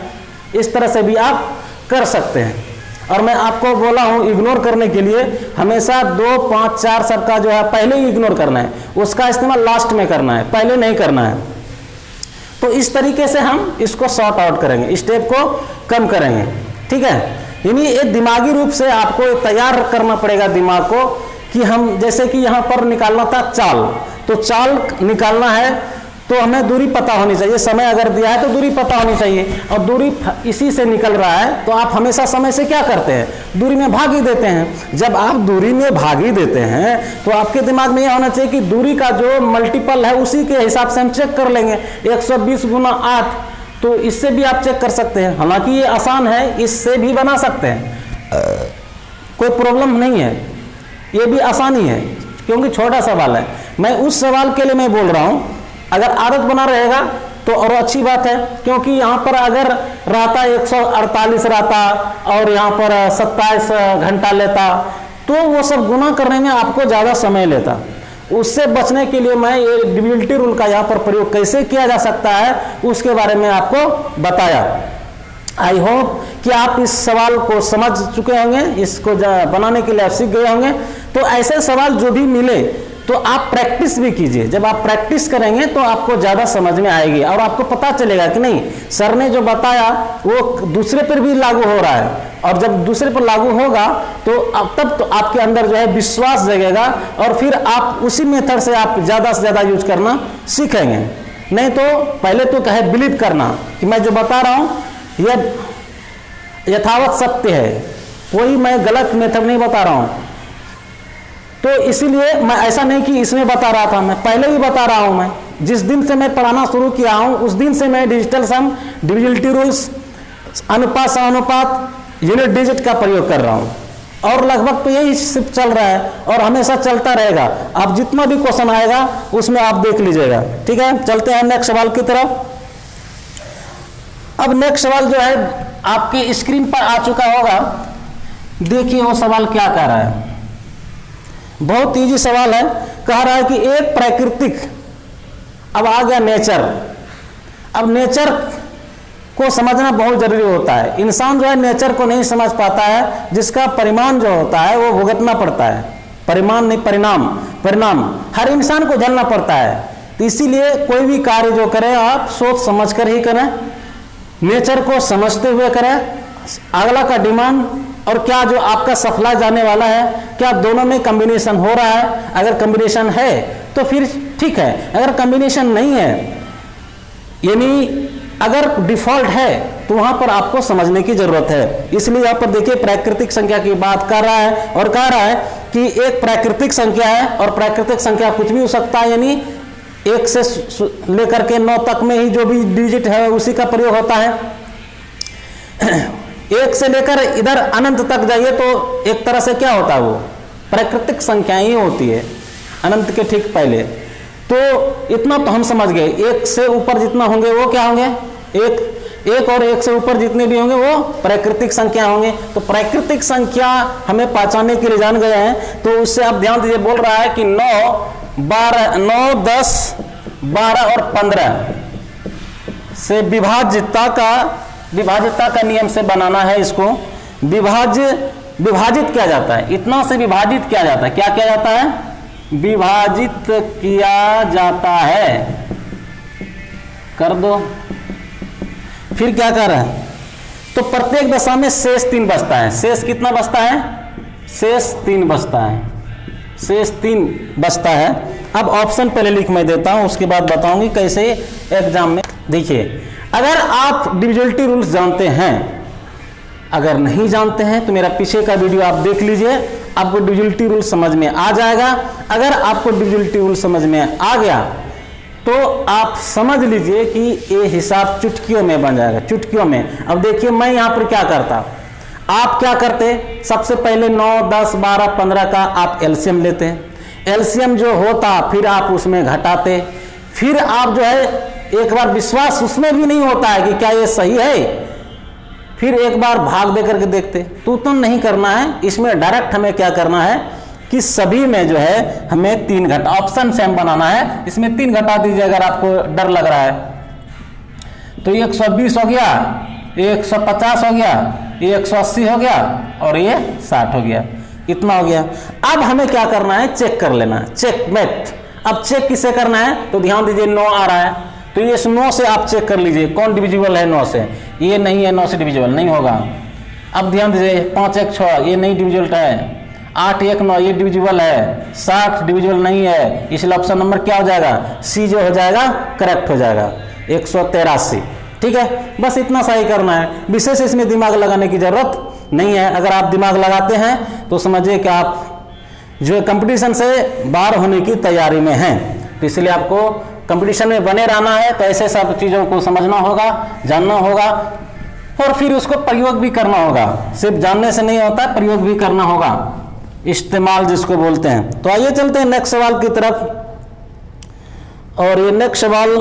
इस तरह से भी आप कर सकते हैं। और मैं आपको बोला हूं इग्नोर करने के लिए, हमेशा 2 5 4 सबका जो है पहले ही इग्नोर करना है, उसका इस्तेमाल लास्ट में करना है, पहले नहीं करना है। तो इस तरीके से हम इसको सॉर्ट आउट करेंगे, स्टेप को कम करेंगे, ठीक है। यानी एक दिमागी रूप से आपको तैयार करना पड़ेगा दिमाग को कि हम, जैसे कि यहाँ पर निकालना था चाल, तो चाल निकालना है तो हमें दूरी पता होनी चाहिए। समय अगर दिया है तो दूरी पता होनी चाहिए, और दूरी इसी से निकल रहा है तो आप हमेशा समय से क्या करते हैं, दूरी में भाग ही देते हैं। जब आप दूरी में भाग ही देते हैं तो आपके दिमाग में यह होना चाहिए कि दूरी का जो मल्टीपल है उसी के हिसाब से हम चेक कर लेंगे। 120 गुना 8, तो इससे भी आप चेक कर सकते हैं। हालांकि ये आसान है, इससे भी बना सकते हैं, कोई प्रॉब्लम नहीं है, ये भी आसानी है क्योंकि छोटा सवाल है। मैं उस सवाल के लिए मैं बोल रहा हूँ, अगर आदत बना रहेगा तो और अच्छी बात है, क्योंकि यहाँ पर अगर रहता 148 रहता और यहाँ पर 27 घंटा लेता तो वो सब गुना करने में आपको ज़्यादा समय लेता। उससे बचने के लिए मैं ये डिविजिबिलिटी रूल का यहाँ पर प्रयोग कैसे किया जा सकता है उसके बारे में आपको बताया। आई होप कि आप इस सवाल को समझ चुके होंगे, इसको बनाने के लिए आप सीख गए होंगे। तो ऐसे सवाल जो भी मिले तो आप प्रैक्टिस भी कीजिए। जब आप प्रैक्टिस करेंगे तो आपको ज़्यादा समझ में आएगी और आपको पता चलेगा कि नहीं सर ने जो बताया वो दूसरे पर भी लागू हो रहा है, और जब दूसरे पर लागू होगा तो अब तब तो आपके अंदर जो है विश्वास जगेगा और फिर आप उसी मेथड से आप ज़्यादा से ज़्यादा यूज करना सीखेंगे। नहीं तो पहले तो कहे बिलीव करना कि मैं जो बता रहा हूँ यह यथावत सत्य है, कोई मैं गलत मेथड नहीं बता रहा हूँ। तो इसीलिए मैं ऐसा नहीं कि इसमें बता रहा था, मैं पहले भी बता रहा हूँ। मैं जिस दिन से मैं पढ़ाना शुरू किया हूँ उस दिन से मैं डिजिटल सम, डिविजिबिलिटी रूल्स, अनुपात समानुपात, यूनिट डिजिट का प्रयोग कर रहा हूँ और लगभग तो यही सिर्फ चल रहा है और हमेशा चलता रहेगा। अब जितना भी क्वेश्चन आएगा उसमें आप देख लीजिएगा। ठीक है, चलते हैं नेक्स्ट सवाल की तरफ। अब नेक्स्ट सवाल जो है आपकी स्क्रीन पर आ चुका होगा, देखिए वो सवाल क्या कह रहा है। बहुत इजी सवाल है, कह रहा है कि एक प्राकृतिक, अब आ गया नेचर। अब नेचर को समझना बहुत जरूरी होता है। इंसान जो है नेचर को नहीं समझ पाता है, जिसका परिमाण जो होता है वो भुगतना पड़ता है। परिमाण नहीं, परिणाम, परिणाम हर इंसान को झेलना पड़ता है। तो इसीलिए कोई भी कार्य जो करें आप सोच समझ कर ही करें, नेचर को समझते हुए करें। अगला का डिमांड और क्या जो आपका सफला जाने वाला है, क्या दोनों में कॉम्बिनेशन हो रहा है। अगर कॉम्बिनेशन है तो फिर ठीक है, अगर कॉम्बिनेशन नहीं है यानी अगर डिफॉल्ट है तो वहां पर आपको समझने की जरूरत है। इसलिए यहाँ पर देखिए प्राकृतिक संख्या की बात कर रहा है और कह रहा है कि एक प्राकृतिक संख्या है और प्राकृतिक संख्या कुछ भी हो सकता है, यानी 1 से लेकर के 9 तक में ही जो भी डिजिट है उसी का प्रयोग होता है। 1 से लेकर इधर अनंत तक जाइए तो एक तरह से क्या होता है, वो प्राकृतिक संख्याएं ही होती है अनंत के ठीक पहले। तो इतना तो हम समझ गए, 1 से ऊपर जितना होंगे वो क्या होंगे, एक और 1 से ऊपर जितने भी होंगे वो प्राकृतिक संख्या होंगे। तो प्राकृतिक संख्या हमें पहचानने के लिए जान गए हैं, तो उससे आप ध्यान दीजिए। बोल रहा है कि 9, 10, 12 और 15 से विभाज्यता का नियम से बनाना है। इसको विभाजित किया जाता है, इतना से विभाजित किया जाता है। क्या किया जाता है, विभाजित किया जाता है। कर दो, फिर क्या कर रहा है, तो प्रत्येक दशा में शेष 3 बचता है। शेष कितना बचता है, शेष 3 बचता है, शेष 3 बचता है। अब ऑप्शन पहले लिख मैं देता हूं, उसके बाद बताऊंगी कैसे एग्जाम में। देखिए, अगर आप डिविजिबिलिटी रूल्स जानते हैं, अगर नहीं जानते हैं तो मेरा पीछे का वीडियो आप देख लीजिए, आपको डिविजिबिलिटी रूल समझ में आ जाएगा। अगर आपको डिविजिबिलिटी रूल समझ में आ गया तो आप समझ लीजिए कि ये हिसाब चुटकियों में बन जाएगा, चुटकियों में। अब देखिए मैं यहाँ पर क्या करता, आप क्या करते, सबसे पहले 9, 10, 12, 15 का आप एलसीएम लेते हैं। एलसीएम जो होता फिर आप उसमें घटाते, फिर आप जो है एक बार विश्वास उसमें भी नहीं होता है कि क्या ये सही है, फिर एक बार भाग दे करके देखते। तो उतना नहीं करना है, इसमें डायरेक्ट हमें क्या करना है कि सभी में जो है हमें 3 घटा, ऑप्शन से हम बनाना है। इसमें 3 घटा दीजिए अगर आपको डर लग रहा है। तो 120 हो गया, 150 हो गया, 180 हो गया और ये 60 हो गया, इतना हो गया। अब हमें क्या करना है, चेक कर लेना है, चेक मेथ। अब चेक किसे करना है, तो ध्यान दीजिए 9 आ रहा है, तो ये 9 से आप चेक कर लीजिए कौन डिविजिबल है 9 से। ये नहीं है, 9 से डिविजिबल नहीं होगा। अब ध्यान दीजिए 5, 1, 6 ये नहीं डिविजिबल है, 8, 1, 9 ये डिविजिबल है, 60 डिविजिबल नहीं है, इसलिए ऑप्शन नंबर क्या हो जाएगा, सी जो हो जाएगा करेक्ट हो जाएगा, 183। ठीक है, बस इतना सा ही करना है, विशेष इसमें दिमाग लगाने की जरूरत नहीं है। अगर आप दिमाग लगाते हैं तो समझिए कि आप जो कंपटीशन से बाहर होने की तैयारी में हैं। तो इसलिए आपको कंपटीशन में बने रहना है, तो ऐसे सब चीज़ों को समझना होगा, जानना होगा और फिर उसको प्रयोग भी करना होगा। सिर्फ जानने से नहीं होता, प्रयोग भी करना होगा, इस्तेमाल जिसको बोलते हैं। तो आइए चलते हैं नेक्स्ट सवाल की तरफ। और ये नेक्स्ट सवाल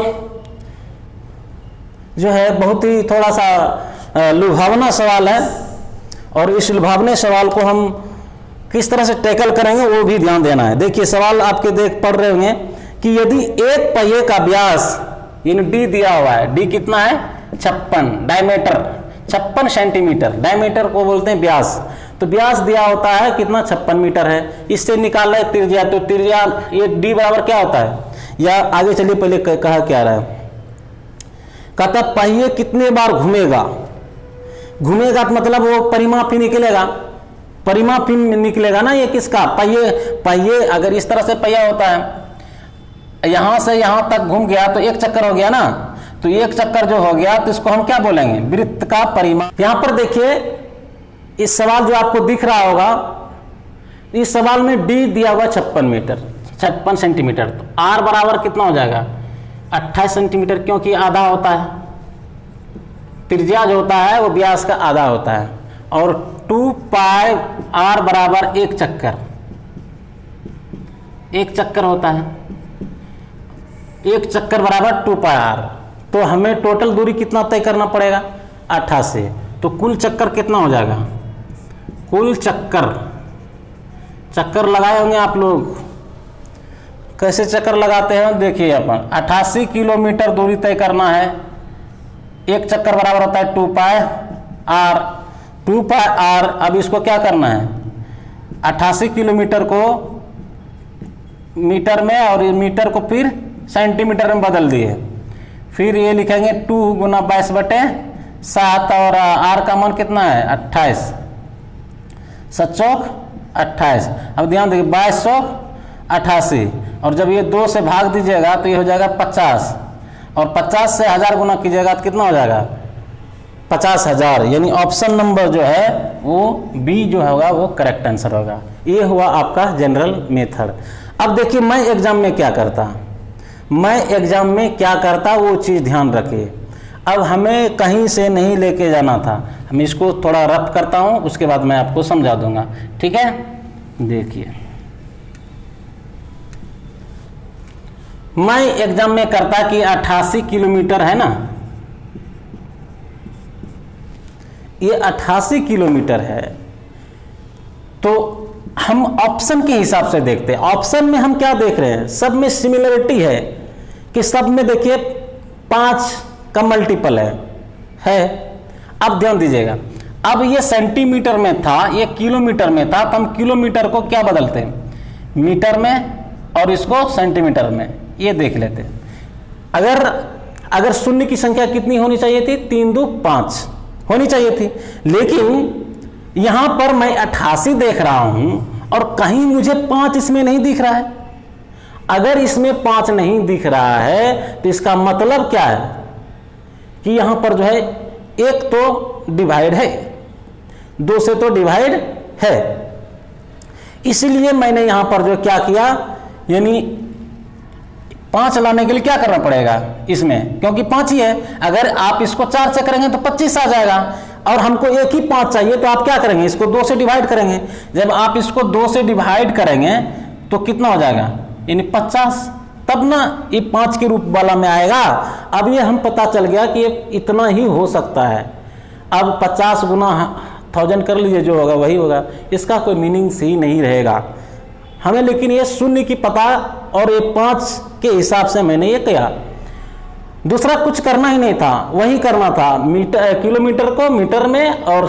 जो है बहुत ही थोड़ा सा लुभावना सवाल है, और इस लुभावने सवाल को हम किस तरह से टैकल करेंगे वो भी ध्यान देना है। देखिए सवाल आपके पढ़ रहे होंगे कि यदि एक पहिए का व्यास यानी डी दिया हुआ है, डी कितना है 56, डायमीटर 56 सेंटीमीटर, डायमीटर को बोलते हैं व्यास। तो व्यास दिया होता है कितना 56 मीटर है। इससे निकालना है त्रिज्या, तो त्रिज्या ये d बराबर क्या होता है, या आगे चलिए पहले कहा क्या रहा है, कहता पहिए कितने बार घूमेगा, घूमेगा तो मतलब वो परिमाप ही निकलेगा, परिमाप ही निकलेगा ना, ये किसका पहिए अगर इस तरह से पहिया होता है, यहां से यहां तक घूम गया तो एक चक्कर हो गया ना, तो एक चक्कर जो हो गया तो इसको हम क्या बोलेंगे, वृत्त का परिमाप। यहां पर देखिए इस सवाल जो आपको दिख रहा होगा, इस सवाल में डी दिया हुआ 56 सेंटीमीटर, तो आर बराबर कितना हो जाएगा 28 सेंटीमीटर, क्योंकि आधा होता है, त्रिज्या जो होता है वो व्यास का आधा होता है, और 2 पाई आर बराबर एक चक्कर होता है, एक चक्कर बराबर 2 पाई आर। तो हमें टोटल दूरी कितना तय करना पड़ेगा 88, तो कुल चक्कर कितना हो जाएगा, कुल चक्कर लगाए होंगे आप लोग, कैसे चक्कर लगाते हैं देखिए अपन, 88 किलोमीटर दूरी तय करना है, एक चक्कर बराबर होता है 2 पाई आर, 2 पाई आर। अब इसको क्या करना है, 88 किलोमीटर को मीटर में और मीटर को फिर सेंटीमीटर में बदल दिए, फिर ये लिखेंगे 2 गुना 22/7 और आर का मान कितना है 28, 7 चौक 28। अब ध्यान देखिए 22 चौक 88, और जब ये 2 से भाग दीजिएगा तो ये हो जाएगा 50, और 50 से 1000 गुना कीजिएगा तो कितना हो जाएगा 50,000। यानी ऑप्शन नंबर जो है वो बी जो होगा वो करेक्ट आंसर होगा। ये हुआ आपका जनरल मेथड। अब देखिए मैं एग्जाम में क्या करता, वो चीज़ ध्यान रखिए। अब हमें कहीं से नहीं लेके जाना था, हम इसको थोड़ा रफ करता हूँ, उसके बाद मैं आपको समझा दूंगा, ठीक है। देखिए मैं एग्जाम में करता कि 88 किलोमीटर है ना, ये 88 किलोमीटर है, तो हम ऑप्शन के हिसाब से देखते हैं। ऑप्शन में हम क्या देख रहे हैं, सब में सिमिलरिटी है कि सब में देखिए 5 का मल्टीपल है। अब ध्यान दीजिएगा, अब ये सेंटीमीटर में था, ये किलोमीटर में था, तो हम किलोमीटर को क्या बदलते हैं मीटर में, और इसको सेंटीमीटर में, ये देख लेते हैं। अगर शून्य की संख्या कितनी होनी चाहिए थी, 3 2 5 होनी चाहिए थी, लेकिन यहां पर मैं 88 देख रहा हूं और कहीं मुझे 5 इसमें नहीं दिख रहा है। अगर इसमें 5 नहीं दिख रहा है तो इसका मतलब क्या है कि यहां पर जो है एक तो डिवाइड है, 2 से तो डिवाइड है, इसलिए मैंने यहां पर जो क्या किया, यानी 5 लाने के लिए क्या करना पड़ेगा इसमें, क्योंकि 5 ही है। अगर आप इसको 4 से करेंगे तो 25 आ जाएगा, और हमको एक ही 5 चाहिए, तो आप क्या करेंगे, इसको 2 से डिवाइड करेंगे। जब आप इसको 2 से डिवाइड करेंगे तो कितना हो जाएगा, यानी 50, तब ना ये 5 के रूप वाला में आएगा। अब ये हम पता चल गया कि ये इतना ही हो सकता है। अब 50 गुना 1000 कर लीजिए, जो होगा वही होगा, इसका कोई मीनिंग ही नहीं रहेगा हमें। लेकिन ये शून्य की पता और ये 5 के हिसाब से मैंने ये किया, दूसरा कुछ करना ही नहीं था, वही करना था। किलोमीटर को मीटर में और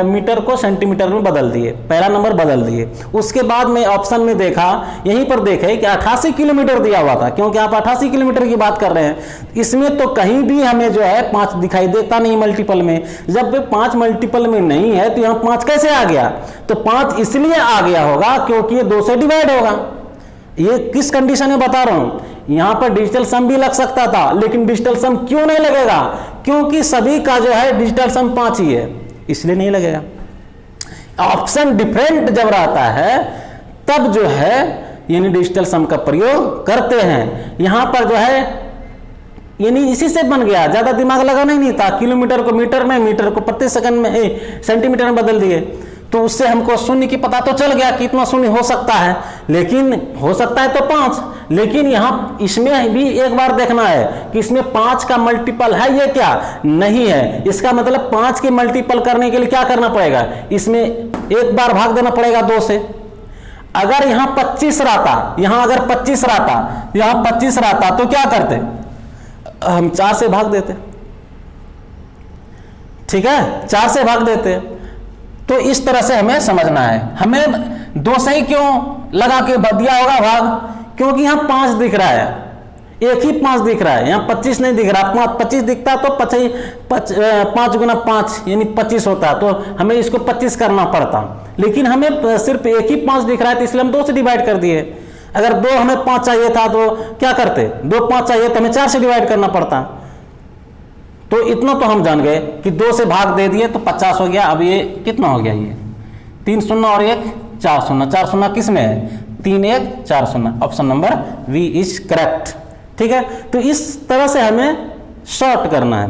मीटर को सेंटीमीटर में बदल दिए, पहला नंबर बदल दिए। उसके बाद मैं ऑप्शन में देखा, यहीं पर देखे कि 88 किलोमीटर दिया हुआ था, क्योंकि आप 88 किलोमीटर की बात कर रहे हैं, इसमें तो कहीं भी हमें जो है 5 दिखाई देता नहीं मल्टीपल में। जब 5 मल्टीपल में नहीं है तो यहाँ 5 कैसे आ गया, तो 5 इसलिए आ गया होगा क्योंकि ये 2 से डिवाइड होगा। ये किस कंडीशन में बता रहा हूं, यहां पर डिजिटल सम भी लग सकता था, लेकिन डिजिटल सम क्यों नहीं लगेगा, क्योंकि सभी का जो है डिजिटल सम 5 ही है, इसलिए नहीं लगेगा। ऑप्शन डिफरेंट जब रहता है तब जो है यानी डिजिटल सम का प्रयोग करते हैं। यहां पर जो है यानी इसी से बन गया, ज्यादा दिमाग लगाना ही नहीं था। किलोमीटर को मीटर में, मीटर को प्रति सेकंड में, सेंटीमीटर में बदल दिए, तो उससे हमको शून्य की पता तो चल गया कि इतना शून्य हो सकता है, लेकिन हो सकता है तो 5। लेकिन यहाँ इसमें भी एक बार देखना है कि इसमें 5 का मल्टीपल है ये क्या, नहीं है। इसका मतलब 5 के मल्टीपल करने के लिए क्या करना पड़ेगा, इसमें एक बार भाग देना पड़ेगा 2 से। अगर यहाँ 25 रहता, यहाँ अगर 25 रहता, यहाँ 25 रहता तो क्या करते, हम 4 से भाग देते, ठीक है, 4 से भाग देते, तो इस तरह से हमें समझना है। हमें 2 सही क्यों लगा के दिया होगा भाग, क्योंकि यहाँ 5 दिख रहा है, एक ही 5 दिख रहा है, यहाँ 25 नहीं दिख रहा। 25 दिखता तो 5 गुना 5 यानी 25 होता, तो हमें इसको 25 करना पड़ता, लेकिन हमें सिर्फ एक ही 5 दिख रहा है, तो इसलिए हम 2 से डिवाइड कर दिए। अगर 2 हमें 5 चाहिए था तो क्या करते, 2 5 चाहिए तो हमें 4 से डिवाइड करना पड़ता। तो इतना तो हम जान गए कि 2 से भाग दे दिए तो 50 हो गया। अब ये कितना हो गया, ये 3 शून्य और 1 4 शून्य, 4 शून्य किस में है, 3 1 4 शून्य। Option number B is correct. ठीक है, तो इस तरह से हमें शॉर्ट करना है,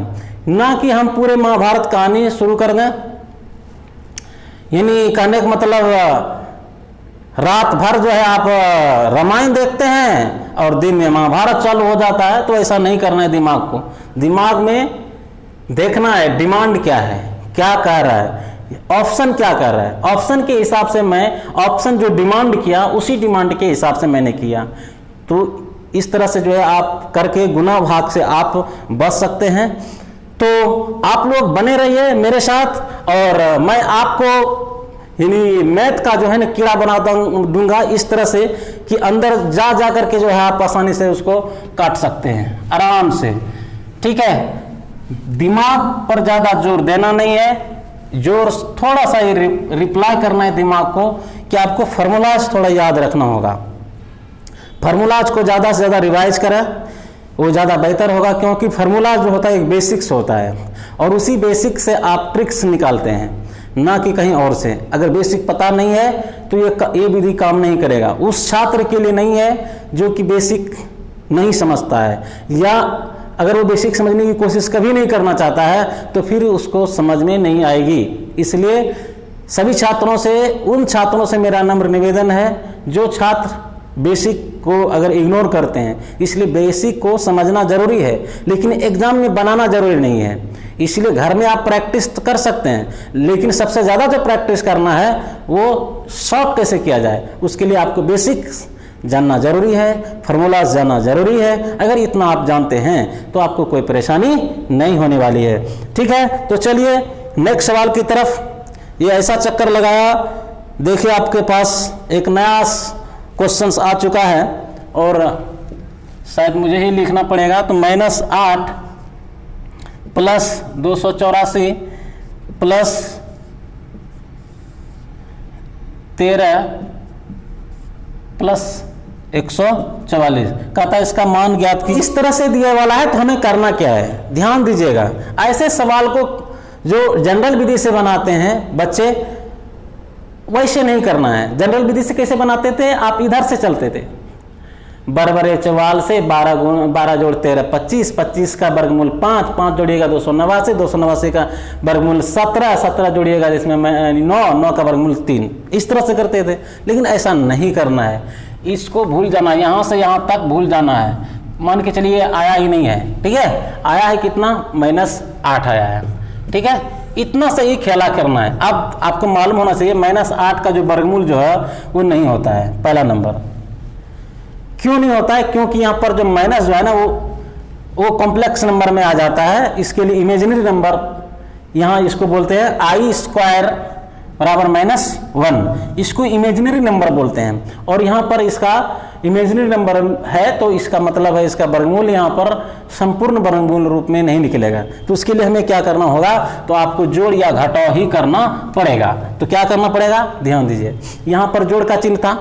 ना कि हम पूरे महाभारत कहानी शुरू कर दें। यानी कहने का मतलब रात भर जो है आप रामायण देखते हैं और दिन में महाभारत चालू हो जाता है, तो ऐसा नहीं करना है। दिमाग को दिमाग में देखना है डिमांड क्या है, क्या कह रहा है, ऑप्शन क्या कर रहा है। ऑप्शन के हिसाब से मैं ऑप्शन जो डिमांड किया उसी डिमांड के हिसाब से मैंने किया। तो इस तरह से जो है आप करके गुना भाग से आप बच सकते हैं। तो आप लोग बने रहिए मेरे साथ, और मैं आपको यानी मैथ का जो है ना कीड़ा बना दूंगा इस तरह से कि अंदर जा जा करके जो है आप आसानी से उसको काट सकते हैं आराम से। ठीक है, दिमाग पर ज़्यादा जोर देना नहीं है, जोर थोड़ा सा ही रिप्लाई करना है दिमाग को कि आपको फार्मूलाज थोड़ा याद रखना होगा। फार्मूलाज को ज़्यादा से ज़्यादा रिवाइज करें, वो ज़्यादा बेहतर होगा, क्योंकि फार्मूलाज जो होता है एक बेसिक्स होता है और उसी बेसिक से आप ट्रिक्स निकालते हैं, ना कि कहीं और से। अगर बेसिक पता नहीं है तो ये विधि काम नहीं करेगा। उस छात्र के लिए नहीं है जो कि बेसिक नहीं समझता है, या अगर वो बेसिक समझने की कोशिश कभी नहीं करना चाहता है तो फिर उसको समझ में नहीं आएगी। इसलिए सभी छात्रों से, उन छात्रों से मेरा नम्र निवेदन है जो छात्र बेसिक को अगर इग्नोर करते हैं। इसलिए बेसिक को समझना जरूरी है, लेकिन एग्जाम में बनाना जरूरी नहीं है। इसलिए घर में आप प्रैक्टिस तो कर सकते हैं, लेकिन सबसे ज़्यादा जो प्रैक्टिस करना है वो शॉर्ट कैसे किया जाए, उसके लिए आपको बेसिक जानना जरूरी है, फार्मूलाज जानना जरूरी है। अगर इतना आप जानते हैं तो आपको कोई परेशानी नहीं होने वाली है। ठीक है, तो चलिए नेक्स्ट सवाल की तरफ। ये ऐसा चक्कर लगाया, देखिए आपके पास एक नया क्वेश्चंस आ चुका है और शायद मुझे ही लिखना पड़ेगा। तो -8 प्लस 284 प्लस 13 प्लस 144 कहता है इसका मान ज्ञात कीजिए। इस तरह से दिया वाला है तो हमें करना क्या है, ध्यान दीजिएगा। ऐसे सवाल को जो जनरल विधि से बनाते हैं बच्चे, वैसे नहीं करना है। जनरल विधि से कैसे बनाते थे, आप इधर से चलते थे, बरबरे चवाल से 12 जोड़ 13 25, 25 का वर्गमूल 5, 5 जोड़िएगा 289, 289 का वर्गमूल 17, 17 जोड़िएगा जिसमें 9 का वर्गमूल 3। इस तरह से करते थे, लेकिन ऐसा नहीं करना है। इसको भूल जाना है, यहाँ से यहाँ तक भूल जाना है। मान के चलिए आया ही नहीं है, ठीक है, आया है कितना, -8 आया है। ठीक है, इतना से ही खेला करना है। अब आपको मालूम होना चाहिए -8 का जो वर्गमूल जो है वो नहीं होता है। पहला नंबर क्यों नहीं होता है, क्योंकि यहाँ पर जो माइनस जो है ना वो कॉम्प्लेक्स नंबर में आ जाता है। इसके लिए इमेजिनरी नंबर, यहाँ इसको बोलते हैं i² बराबर -1, इसको इमेजिनरी नंबर बोलते हैं। और यहाँ पर इसका इमेजिनरी नंबर है तो इसका मतलब है इसका वर्गमूल यहाँ पर संपूर्ण वर्गमूल रूप में नहीं निकलेगा। तो उसके लिए हमें क्या करना होगा, तो आपको जोड़ या घटाव ही करना पड़ेगा। तो क्या करना पड़ेगा, ध्यान दीजिए, यहाँ पर जोड़ का चिन्ह था,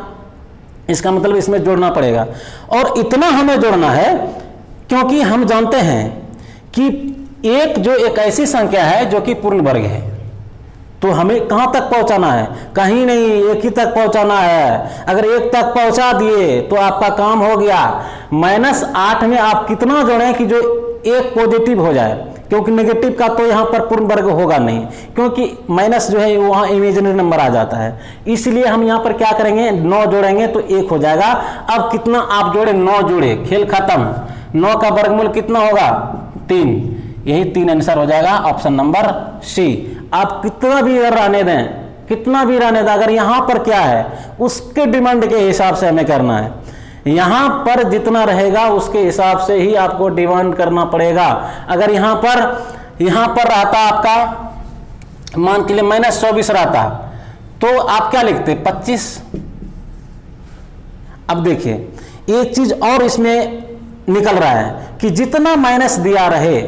इसका मतलब इसमें जोड़ना पड़ेगा। और इतना हमें जोड़ना है क्योंकि हम जानते हैं कि एक ऐसी संख्या है जो कि पूर्ण वर्ग है, तो हमें कहाँ तक पहुँचाना है, कहीं नहीं, एक ही तक पहुँचाना है। अगर 1 तक पहुँचा दिए तो आपका काम हो गया। -8 में आप कितना जोड़ें कि जो एक पॉजिटिव हो जाए, क्योंकि नेगेटिव का तो यहाँ पर पूर्ण वर्ग होगा नहीं, क्योंकि माइनस जो है वहाँ इमेजिनरी नंबर आ जाता है। इसलिए हम यहाँ पर क्या करेंगे, 9 जोड़ेंगे तो 1 हो जाएगा। अब कितना आप जोड़े, 9 जोड़े, खेल खत्म। 9 का वर्गमूल कितना होगा, 3, यही 3 आंसर हो जाएगा, ऑप्शन नंबर सी। आप कितना भी रहने दें, कितना भी रहने दें, अगर यहाँ पर क्या है उसके डिमांड के हिसाब से हमें करना है। यहाँ पर जितना रहेगा उसके हिसाब से ही आपको डिमांड करना पड़ेगा। अगर यहाँ पर रहता आपका मान के लिए -24 रहता तो आप क्या लिखते 25। अब देखिए एक चीज और इसमें निकल रहा है कि जितना माइनस दिया रहे,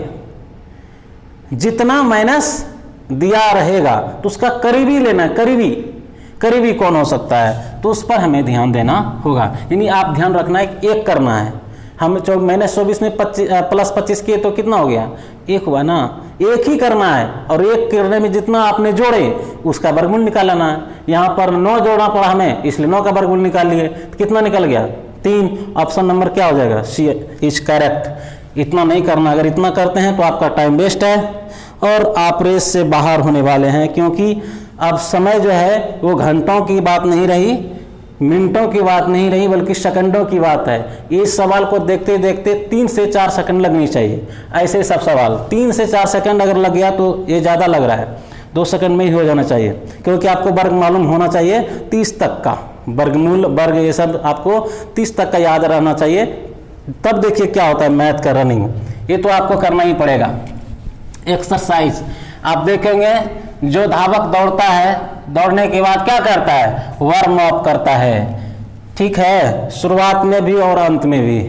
जितना माइनस दिया रहेगा तो उसका करीबी लेना, करीबी कौन हो सकता है, तो उस पर हमें ध्यान देना होगा। यानी आप ध्यान रखना है एक करना है, हम -24 में +25 किए तो कितना हो गया, एक हुआ ना, एक ही करना है और एक करने में जितना आपने जोड़े उसका वर्गमूल निकालना है। यहाँ पर 9 जोड़ना पड़ा हमें, इसलिए 9 का वर्गमूल निकाल लिए, तो कितना निकल गया 3। ऑप्शन नंबर क्या हो जाएगा, सी इज करेक्ट। इतना नहीं करना, अगर इतना करते हैं तो आपका टाइम वेस्ट है और आप रेस से बाहर होने वाले हैं, क्योंकि अब समय जो है वो घंटों की बात नहीं रही, मिनटों की बात नहीं रही, बल्कि सेकंडों की बात है। इस सवाल को देखते देखते 3 से 4 सेकंड लगनी चाहिए। ऐसे सब सवाल 3 से 4 सेकंड अगर लग गया तो ये ज़्यादा लग रहा है, 2 सेकंड में ही हो जाना चाहिए, क्योंकि आपको वर्ग मालूम होना चाहिए 30 तक का, वर्गमूल वर्ग ये सब आपको 30 तक का याद रहना चाहिए। तब देखिए क्या होता है मैथ का रनिंग, ये तो आपको करना ही पड़ेगा। एक्सरसाइज आप देखेंगे, जो धावक दौड़ता है, दौड़ने के बाद क्या करता है, वार्म अप करता है, ठीक है, शुरुआत में भी और अंत में भी।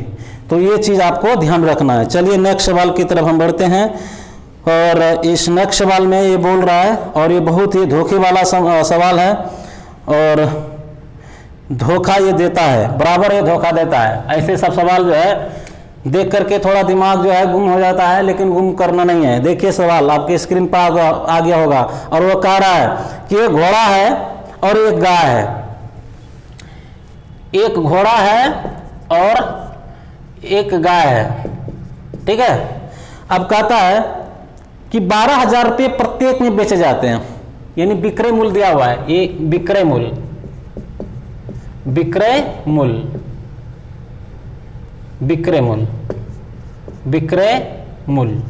तो ये चीज़ आपको ध्यान रखना है। चलिए नेक्स्ट सवाल की तरफ हम बढ़ते हैं, और इस नेक्स्ट सवाल में ये बोल रहा है, और ये बहुत ही धोखे वाला सवाल है, और धोखा ये देता है, बराबर ये धोखा देता है। ऐसे सब सवाल जो है देख करके थोड़ा दिमाग जो है गुम हो जाता है, लेकिन गुम करना नहीं है। देखिए सवाल आपके स्क्रीन पर आ गया होगा, और वो कह रहा है कि एक घोड़ा है और एक गाय है, एक घोड़ा है और एक गाय है, ठीक है। अब कहता है कि 12,000 रुपये प्रत्येक में बेचे जाते हैं, यानी विक्रय मूल्य दिया हुआ है, ये विक्रय मूल्य, विक्रय मूल्य, विक्रय मूल्य, विक्रय मूल्य,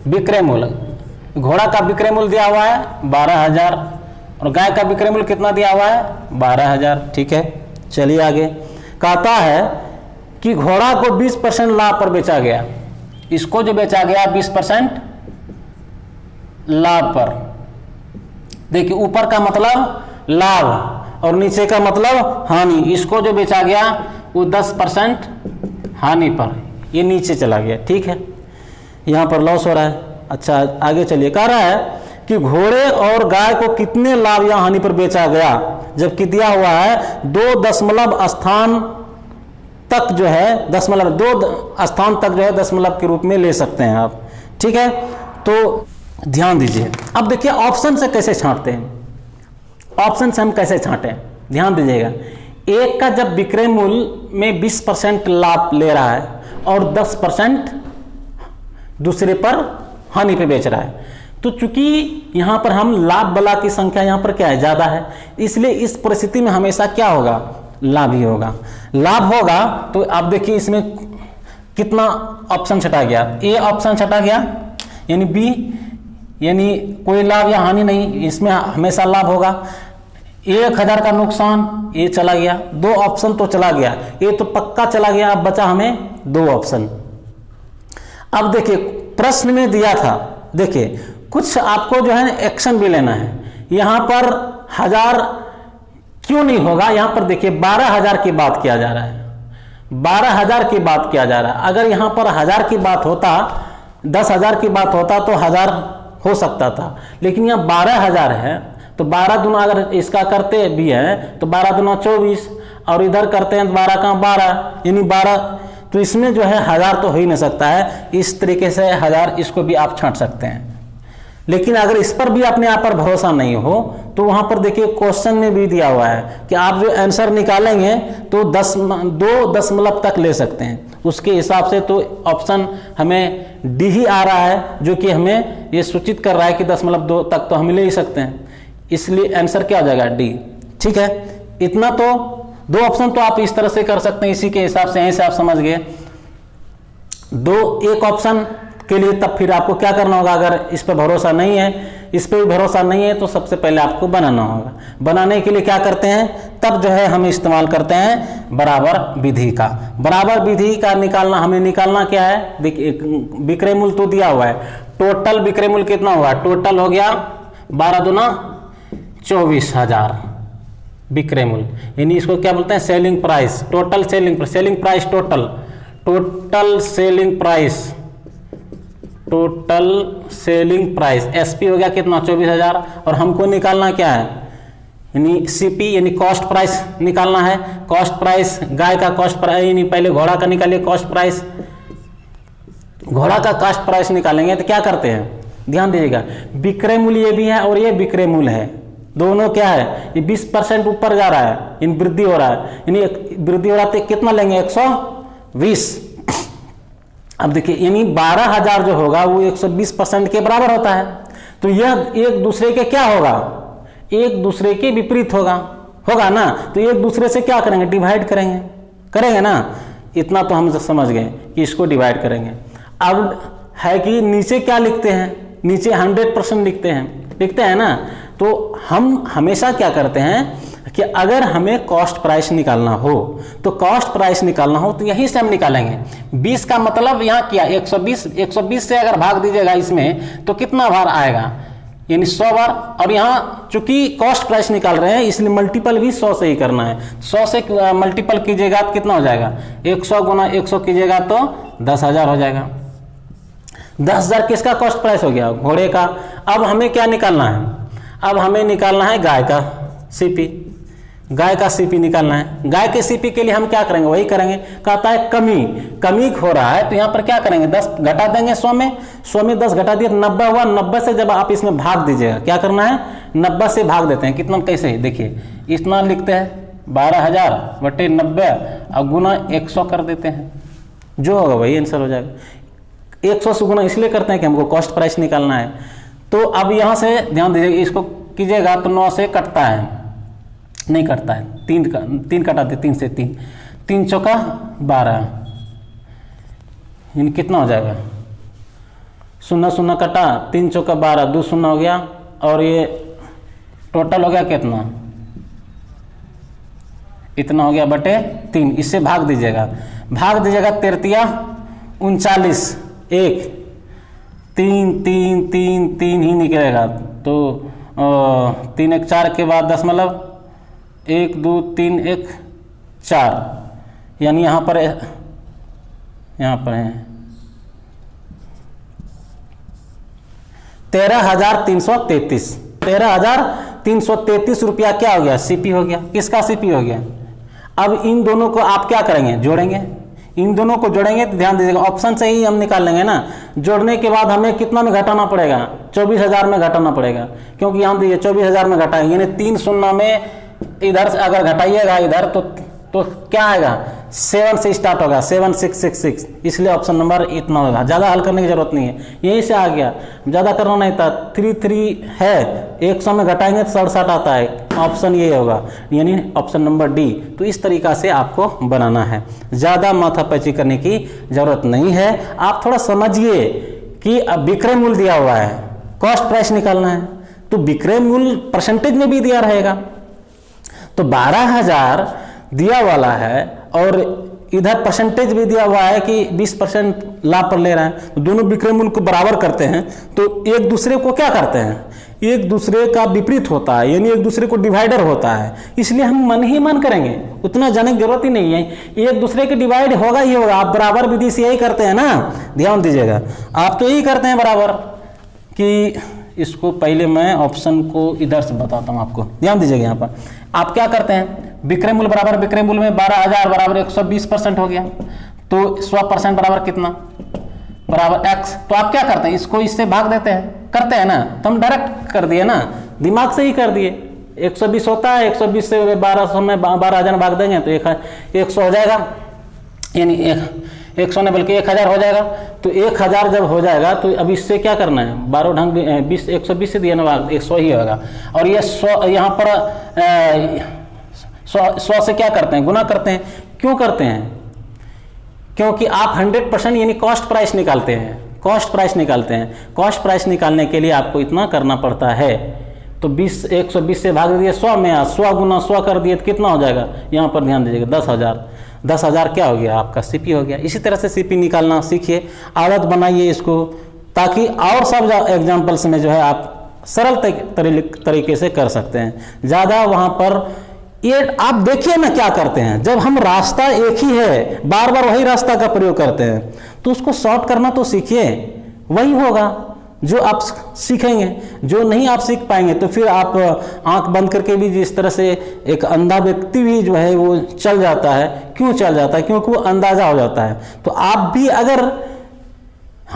विक्रय मूल्य। घोड़ा का विक्रय मूल्य दिया हुआ है 12,000 और गाय का विक्रय मूल्य कितना दिया हुआ है 12,000, ठीक है। चलिए आगे कहता है कि घोड़ा को 20% लाभ पर बेचा गया, इसको जो बेचा गया 20% लाभ पर। देखिए ऊपर का मतलब लाभ और नीचे का मतलब हानि, इसको जो बेचा गया वो 10% हानि पर, ये नीचे चला गया, ठीक है, यहाँ पर लॉस हो रहा है। अच्छा आगे चलिए, कह रहा है कि घोड़े और गाय को कितने लाभ या हानि पर बेचा गया, जबकि दिया हुआ है 2 दशमलव स्थान तक जो है, 2 स्थान तक जो है दशमलव के रूप में ले सकते हैं आप, ठीक है। तो ध्यान दीजिए, अब देखिए ऑप्शन से कैसे छांटते हैं, ऑप्शन से हम कैसे छांटें, ध्यान दीजिएगा। एक का जब विक्रय मूल्य में 20% लाभ ले रहा है और 10% दूसरे पर हानि पे बेच रहा है, तो चूंकि यहां पर हम लाभ वाला की संख्या यहां पर क्या है, ज्यादा है, इसलिए इस परिस्थिति में हमेशा क्या होगा, लाभ ही होगा। लाभ होगा तो आप देखिए इसमें कितना ऑप्शन छटा गया, ए ऑप्शन छटा गया, यानी बी, यानी कोई लाभ या हानि नहीं, इसमें हमेशा लाभ होगा। 1,000 का नुकसान ये चला गया, 2 ऑप्शन तो चला गया, ये तो पक्का चला गया। अब बचा हमें 2 ऑप्शन। अब देखिए प्रश्न में दिया था, देखिए कुछ आपको जो है एक्शन भी लेना है। यहां पर 1000 क्यों नहीं होगा, यहां पर देखिए 12,000 की बात किया जा रहा है, 12,000 की बात किया जा रहा है। अगर यहां पर 1000 की बात होता, 10,000 की बात होता तो 1000 हो सकता था, लेकिन यहाँ 12,000 है, तो 12 दूना अगर इसका करते भी हैं तो 12 दूना 24, और इधर करते हैं तो 12 का 12, यानी 12, तो इसमें जो है 1000 तो हो ही नहीं सकता है। इस तरीके से 1000 इसको भी आप छांट सकते हैं। लेकिन अगर इस पर भी अपने आप पर भरोसा नहीं हो तो वहां पर देखिए क्वेश्चन में भी दिया हुआ है कि आप जो आंसर निकालेंगे तो 2 दशमलव तक ले सकते हैं, उसके हिसाब से तो ऑप्शन हमें डी ही आ रहा है, जो कि हमें ये सूचित कर रहा है कि 2.2 तक तो हम ले ही सकते हैं, इसलिए आंसर क्या हो जाएगा, डी, ठीक है। इतना तो 2 ऑप्शन तो आप इस तरह से कर सकते हैं, इसी के हिसाब से, यहीं से आप समझ गए। एक ऑप्शन के लिए तब फिर आपको क्या करना होगा, अगर इस पर भरोसा नहीं है, इस पर भी भरोसा नहीं है, तो सबसे पहले आपको बनाना होगा। बनाने के लिए क्या करते हैं, तब जो है हम इस्तेमाल करते हैं बराबर विधि का। बराबर विधि का निकालना, हमें निकालना क्या है, देखिए विक्रय मूल्य तो दिया हुआ है, टोटल विक्रय मूल्य कितना हुआ, टोटल हो गया 12 दूना 24,000 विक्रय मूल्य, यानी इसको क्या बोलते हैं selling price, total selling price, total selling price SP हो गया कितना 24,000, और हमको निकालना क्या है यानी सीपी यानी कॉस्ट प्राइस निकालना है। कॉस्ट प्राइस गाय का कॉस्ट प्राइस यानी पहले घोड़ा का निकालिए कॉस्ट प्राइस, घोड़ा का कॉस्ट प्राइस निकालेंगे तो क्या करते हैं ध्यान दीजिएगा, विक्रय मूल्य ये भी है और ये विक्रय मूल्य है, दोनों क्या है ये 20% ऊपर जा रहा है, इन वृद्धि हो रहा है, यानी वृद्धि हो रहा है तो कितना लेंगे 120। अब देखिए यानी 12,000 जो होगा वो 120% के बराबर होता है, तो यह एक दूसरे के क्या होगा, एक दूसरे के विपरीत होगा ना, तो एक दूसरे से क्या करेंगे डिवाइड करेंगे ना, इतना तो हम समझ गए कि इसको डिवाइड करेंगे। अब है कि नीचे क्या लिखते हैं, नीचे 100% लिखते हैं ना, तो हम हमेशा क्या करते हैं कि अगर हमें कॉस्ट प्राइस निकालना हो तो यहीं से हम निकालेंगे। 20 का मतलब यहाँ किया 120 से अगर भाग दीजिएगा इसमें तो कितना बार आएगा यानी 100 बार, और यहाँ चूंकि कॉस्ट प्राइस निकाल रहे हैं इसलिए मल्टीपल भी 100 से ही करना है, 100 से मल्टीपल कीजिएगा तो कितना हो जाएगा 100 गुना 100 कीजिएगा तो 10,000 हो जाएगा। 10,000 किसका कॉस्ट प्राइस हो गया घोड़े का। अब हमें क्या निकालना है, अब हमें निकालना है गाय का सीपी निकालना है। गाय के सीपी के लिए हम क्या करेंगे वही करेंगे, कहता है कमी हो रहा है तो यहाँ पर क्या करेंगे 10 घटा देंगे 100 में 10 घटा दिए 90 हुआ। 90 से जब आप इसमें भाग दीजिएगा क्या करना है 90 से भाग देते हैं, कितना कैसे देखिए इतना लिखते हैं 12,000 बटे 90 और गुना 100 कर देते हैं, जो होगा वही आंसर हो जाएगा। 100 से गुना इसलिए करते हैं कि हमको कॉस्ट प्राइस निकालना है। तो अब यहाँ से ध्यान दीजिएगा, इसको कीजिएगा तो 9 से कटता है, नहीं कटता है, 3 कटा दे 3 से 3 चौका 12, यानी कितना हो जाएगा 0 कटा 3 चौका 12 2 0 हो गया, और ये टोटल हो गया कितना इतना हो गया बटे 3, इससे भाग दीजिएगा 3 39 1 3 ही निकलेगा, तो 3 1 4 के बाद 10 मतलब 1 2 3 1 4, यानी यहाँ पर है 13,333 रुपया क्या हो गया सीपी हो गया। किसका सीपी हो गया। अब इन दोनों को आप क्या करेंगे जोड़ेंगे, इन दोनों को जोड़ेंगे तो ध्यान दीजिएगा ऑप्शन से ही हम निकाल लेंगे ना। जोड़ने के बाद हमें कितना में घटाना पड़ेगा 24,000 में घटाना पड़ेगा, क्योंकि यहाँ देखिए 24,000 में घटाएंगे यानी 3 शून्य में इधर से अगर घटाइएगा इधर तो क्या आएगा 7 से स्टार्ट होगा 7666, इसलिए ऑप्शन नंबर इतना होगा। ज़्यादा हल करने की जरूरत नहीं है, यहीं से आ गया, ज़्यादा करना नहीं था। 3 है 100 में घटाएंगे तो 67 आता है, ऑप्शन ये होगा यानी ऑप्शन नंबर डी। तो इस तरीका से आपको बनाना है, ज़्यादा माथापैची करने की जरूरत नहीं है। आप थोड़ा समझिए कि अब विक्रय मूल्य दिया हुआ है, कॉस्ट प्राइस निकालना है तो विक्रय मूल्य परसेंटेज में भी दिया रहेगा। तो 12,000 दिया वाला है और इधर परसेंटेज भी दिया हुआ है कि 20% लाभ पर ले रहा है, तो दोनों विक्रय मूल्य को बराबर करते हैं तो एक दूसरे को क्या करते हैं, एक दूसरे का विपरीत होता है, यानी एक दूसरे को डिवाइडर होता है। इसलिए हम मन ही मन करेंगे, उतना जाने की जरूरत ही नहीं है, एक दूसरे के डिवाइड होगा ही होगा। आप बराबर विधि से यही करते हैं ना, ध्यान दीजिएगा आप तो यही करते हैं बराबर। कि इसको पहले मैं ऑप्शन को इधर से बताता हूँ आपको, ध्यान दीजिएगा। यहाँ पर आप क्या करते हैं विक्रय मूल्य बराबर विक्रय मूल्य में 12,000 बराबर 120% हो गया, तो 100% बराबर कितना बराबर x। तो आप क्या करते हैं इसको इससे भाग देते हैं, करते हैं ना, तो हम डायरेक्ट कर दिए ना, दिमाग से ही कर दिए। 120 होता है, 120 से 1200 में 12,000 भाग देंगे तो 100 हो जाएगा, यानी 100 ने बल्कि 1,000 हो जाएगा। तो 1,000 जब हो जाएगा तो अब इससे क्या करना है 12 ढंग 20 120 से दिया ना 100 ही होगा। और ये 100 यहाँ पर 100 से क्या करते हैं गुना करते हैं। क्यों करते हैं, क्योंकि आप 100% यानी कॉस्ट प्राइस निकालते हैं, कॉस्ट प्राइस निकालने के लिए आपको इतना करना पड़ता है। तो 120 से भाग दिए 100 में, 100 गुना 100 कर दिए तो कितना हो जाएगा, यहाँ पर ध्यान दीजिएगा 10,000 क्या हो गया आपका सीपी हो गया। इसी तरह से सीपी निकालना सीखिए, आदत बनाइए इसको, ताकि और सब एग्जाम्पल्स में जो है आप सरल तरीके से कर सकते हैं। ज़्यादा वहाँ पर ये आप देखिए ना क्या करते हैं, जब हम रास्ता एक ही है बार बार वही रास्ता का प्रयोग करते हैं तो उसको शॉर्ट करना तो सीखिए, वही होगा जो आप सीखेंगे। जो नहीं आप सीख पाएंगे तो फिर आप आंख बंद करके भी जिस तरह से एक अंधा व्यक्ति भी जो है वो चल जाता है, क्यों चल जाता है? क्योंकि वो अंदाजा हो जाता है। तो आप भी अगर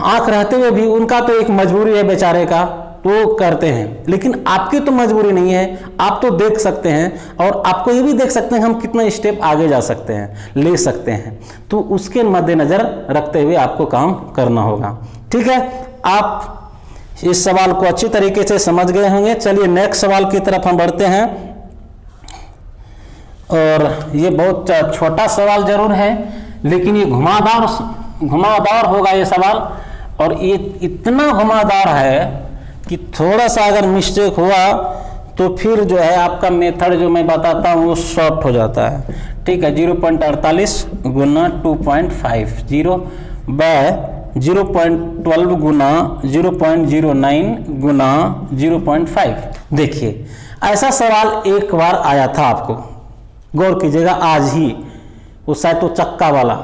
आंख रहते हुए भी, उनका तो एक मजबूरी है बेचारे का, तो करते हैं, लेकिन आपकी तो मजबूरी नहीं है, आप तो देख सकते हैं और आपको ये भी देख सकते हैं हम कितना स्टेप आगे जा सकते हैं, ले सकते हैं। तो उसके मद्देनजर रखते हुए आपको काम करना होगा। ठीक है, आप इस सवाल को अच्छी तरीके से समझ गए होंगे। चलिए नेक्स्ट सवाल की तरफ हम बढ़ते हैं। और ये बहुत छोटा सवाल जरूर है, लेकिन ये घुमावदार होगा ये सवाल, और ये इतना घुमावदार है कि थोड़ा सा अगर मिस्टेक हुआ तो फिर जो है आपका मेथड जो मैं बताता हूँ वो शॉर्ट हो जाता है। ठीक है, 0.48 गुना 2.5 0/0.12 गुना 0.09 गुना 0.5। देखिए ऐसा सवाल एक बार आया था, आपको गौर कीजिएगा, आज ही। वो शायद तो चक्का वाला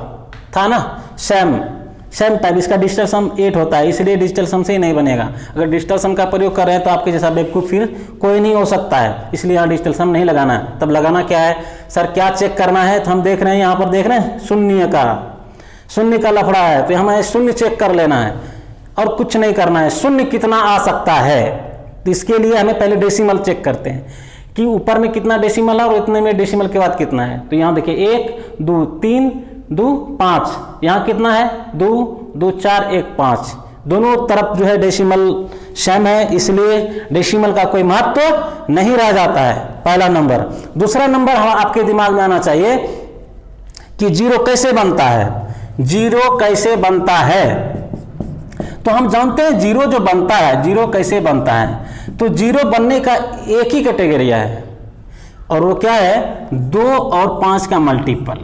था ना, सेम टाइप। इसका डिजिटल सम 8 होता है, इसलिए डिजिटल सम से ही नहीं बनेगा। अगर डिजिटल सम का प्रयोग कर रहे हैं तो आपके जैसा बेवकूफ फिर कोई नहीं हो सकता है, इसलिए यहाँ डिजिटल सम नहीं लगाना है। तब लगाना क्या है सर, क्या चेक करना है? तो हम देख रहे हैं यहाँ पर, देख रहे हैं शून्य का लफड़ा है, तो हमें शून्य चेक कर लेना है और कुछ नहीं करना है। शून्य कितना आ सकता है, तो इसके लिए हमें पहले डेसिमल चेक करते हैं कि ऊपर में कितना डेसिमल है और इतने में डेसिमल के बाद कितना है। तो यहाँ देखिए 1 2 3 2 5, यहाँ कितना है 2 2 4 1 5, दोनों तरफ जो है डेसिमल सेम है, इसलिए डेसिमल का कोई महत्व नहीं रह जाता है। पहला नंबर। दूसरा नंबर आपके दिमाग में आना चाहिए कि जीरो कैसे बनता है। जीरो कैसे बनता है, तो हम जानते हैं जीरो जो बनता है, जीरो कैसे बनता है, तो जीरो बनने का एक ही कैटेगरिया है और वो क्या है, 2 और 5 का मल्टीपल।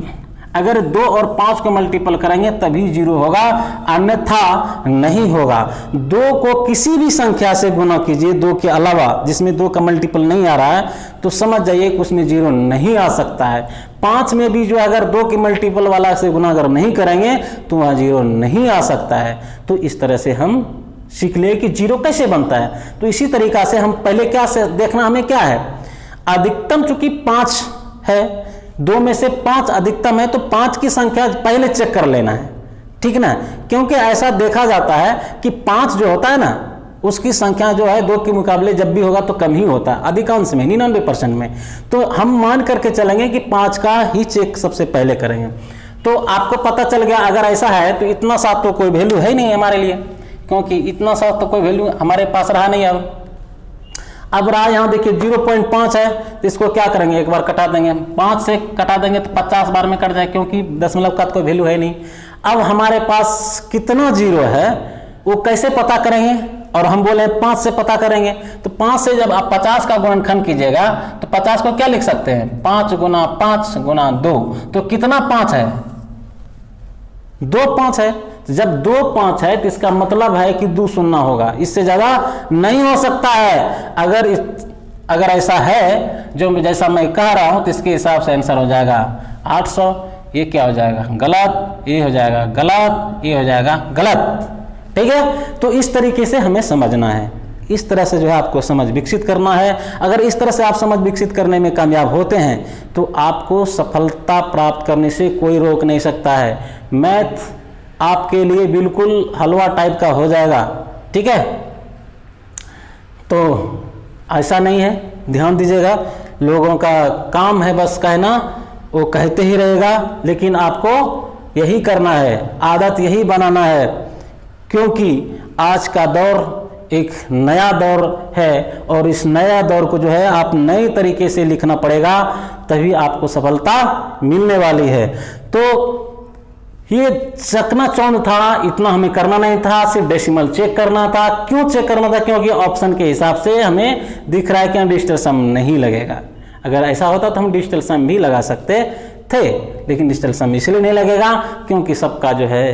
अगर 2 और 5 को मल्टीपल करेंगे तभी जीरो होगा, अन्यथा नहीं होगा। 2 को किसी भी संख्या से गुना कीजिए 2 के अलावा, जिसमें 2 का मल्टीपल नहीं आ रहा है, तो समझ जाइए कि उसमें जीरो नहीं आ सकता है। 5 में भी जो अगर 2 के मल्टीपल वाला से गुना अगर नहीं करेंगे तो वहाँ जीरो नहीं आ सकता है। तो इस तरह से हम सीख ले कि जीरो कैसे बनता है। तो इसी तरीका से हम पहले क्या से देखना, हमें क्या है, अधिकतम चूंकि 5 है, 2 में से 5 अधिकतम है, तो 5 की संख्या पहले चेक कर लेना है। ठीक ना, क्योंकि ऐसा देखा जाता है कि 5 जो होता है ना, उसकी संख्या जो है 2 के मुकाबले जब भी होगा तो कम ही होता है, अधिकांश में 99% में। तो हम मान करके चलेंगे कि 5 का ही चेक सबसे पहले करेंगे। तो आपको पता चल गया, अगर ऐसा है तो इतना सा तो कोई वैल्यू है नहीं हमारे लिए, क्योंकि इतना सा तो कोई वैल्यू हमारे पास रहा नहीं। अब रहा यहाँ देखिए 0.5 है, तो इसको क्या करेंगे, एक बार कटा देंगे, 5 से कटा देंगे तो 50 बार में कट जाए, क्योंकि दशमलव का कोई वैल्यू है नहीं। अब हमारे पास कितना जीरो है वो कैसे पता करेंगे, और हम बोले 5 से पता करेंगे, तो 5 से जब आप 50 का गुणनखंड कीजिएगा तो 50 को क्या लिख सकते हैं, 5 गुना 5 गुना 2, तो कितना 5 है, 2 5 है। तो जब 2 5 है तो इसका मतलब है कि 2 शून्य होगा, इससे ज्यादा नहीं हो सकता है। अगर ऐसा है जो जैसा मैं कह रहा हूं तो इसके हिसाब से आंसर हो जाएगा 800। ये क्या हो जाएगा, गलत, ये हो जाएगा गलत, ये हो जाएगा गलत। ठीक है, तो इस तरीके से हमें समझना है, इस तरह से जो है आपको समझ विकसित करना है। अगर इस तरह से आप समझ विकसित करने में कामयाब होते हैं तो आपको सफलता प्राप्त करने से कोई रोक नहीं सकता है। मैथ आपके लिए बिल्कुल हलवा टाइप का हो जाएगा। ठीक है, तो ऐसा नहीं है, ध्यान दीजिएगा। लोगों का काम है बस कहना, वो कहते ही रहेगा, लेकिन आपको यही करना है, आदत यही बनाना है, क्योंकि आज का दौर एक नया दौर है और इस नया दौर को जो है आप नए तरीके से लिखना पड़ेगा, तभी आपको सफलता मिलने वाली है। तो ये चकनाचौंध था, इतना हमें करना नहीं था, सिर्फ डेसिमल चेक करना था। क्यों चेक करना था, क्योंकि ऑप्शन के हिसाब से हमें दिख रहा है कि डिजिटल सम नहीं लगेगा। अगर ऐसा होता तो हम डिजिटल सम भी लगा सकते थे, लेकिन डिजिटल सम इसलिए नहीं लगेगा क्योंकि सबका जो है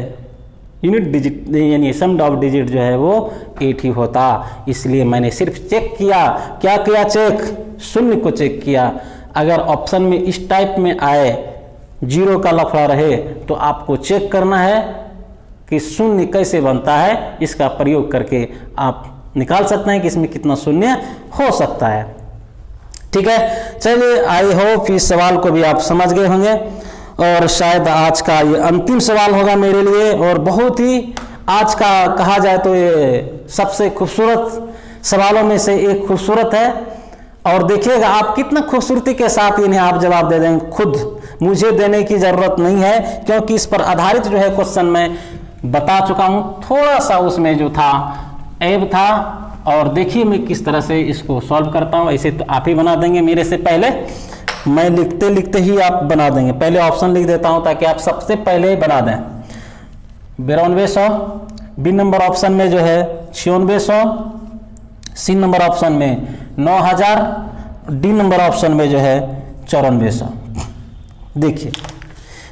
यूनिट डिजिट यानी सम ऑफ डिजिट जो है वो 8 ही होता। इसलिए मैंने सिर्फ चेक किया, क्या किया चेक, शून्य को चेक किया। अगर ऑप्शन में इस टाइप में आए 0 का लफड़ा रहे तो आपको चेक करना है कि शून्य कैसे बनता है। इसका प्रयोग करके आप निकाल सकते हैं कि इसमें कितना शून्य हो सकता है। ठीक है, चलिए आई होप इस सवाल को भी आप समझ गए होंगे और शायद आज का ये अंतिम सवाल होगा मेरे लिए और बहुत ही आज का कहा जाए तो ये सबसे खूबसूरत सवालों में से एक खूबसूरत है। और देखिएगा आप कितना खूबसूरती के साथ इन्हें आप जवाब दे देंगे, खुद मुझे देने की जरूरत नहीं है क्योंकि इस पर आधारित जो है क्वेश्चन मैं बता चुका हूं। थोड़ा सा उसमें जो था ऐब था और देखिए मैं किस तरह से इसको सॉल्व करता हूं। ऐसे तो आप ही बना देंगे मेरे से पहले, मैं लिखते लिखते ही आप बना देंगे। पहले ऑप्शन लिख देता हूं ताकि आप सबसे पहले बना दें। 9200, बी नंबर ऑप्शन में जो है 9600, सी नंबर ऑप्शन में 9000, डी नंबर ऑप्शन में जो है 9400। देखिए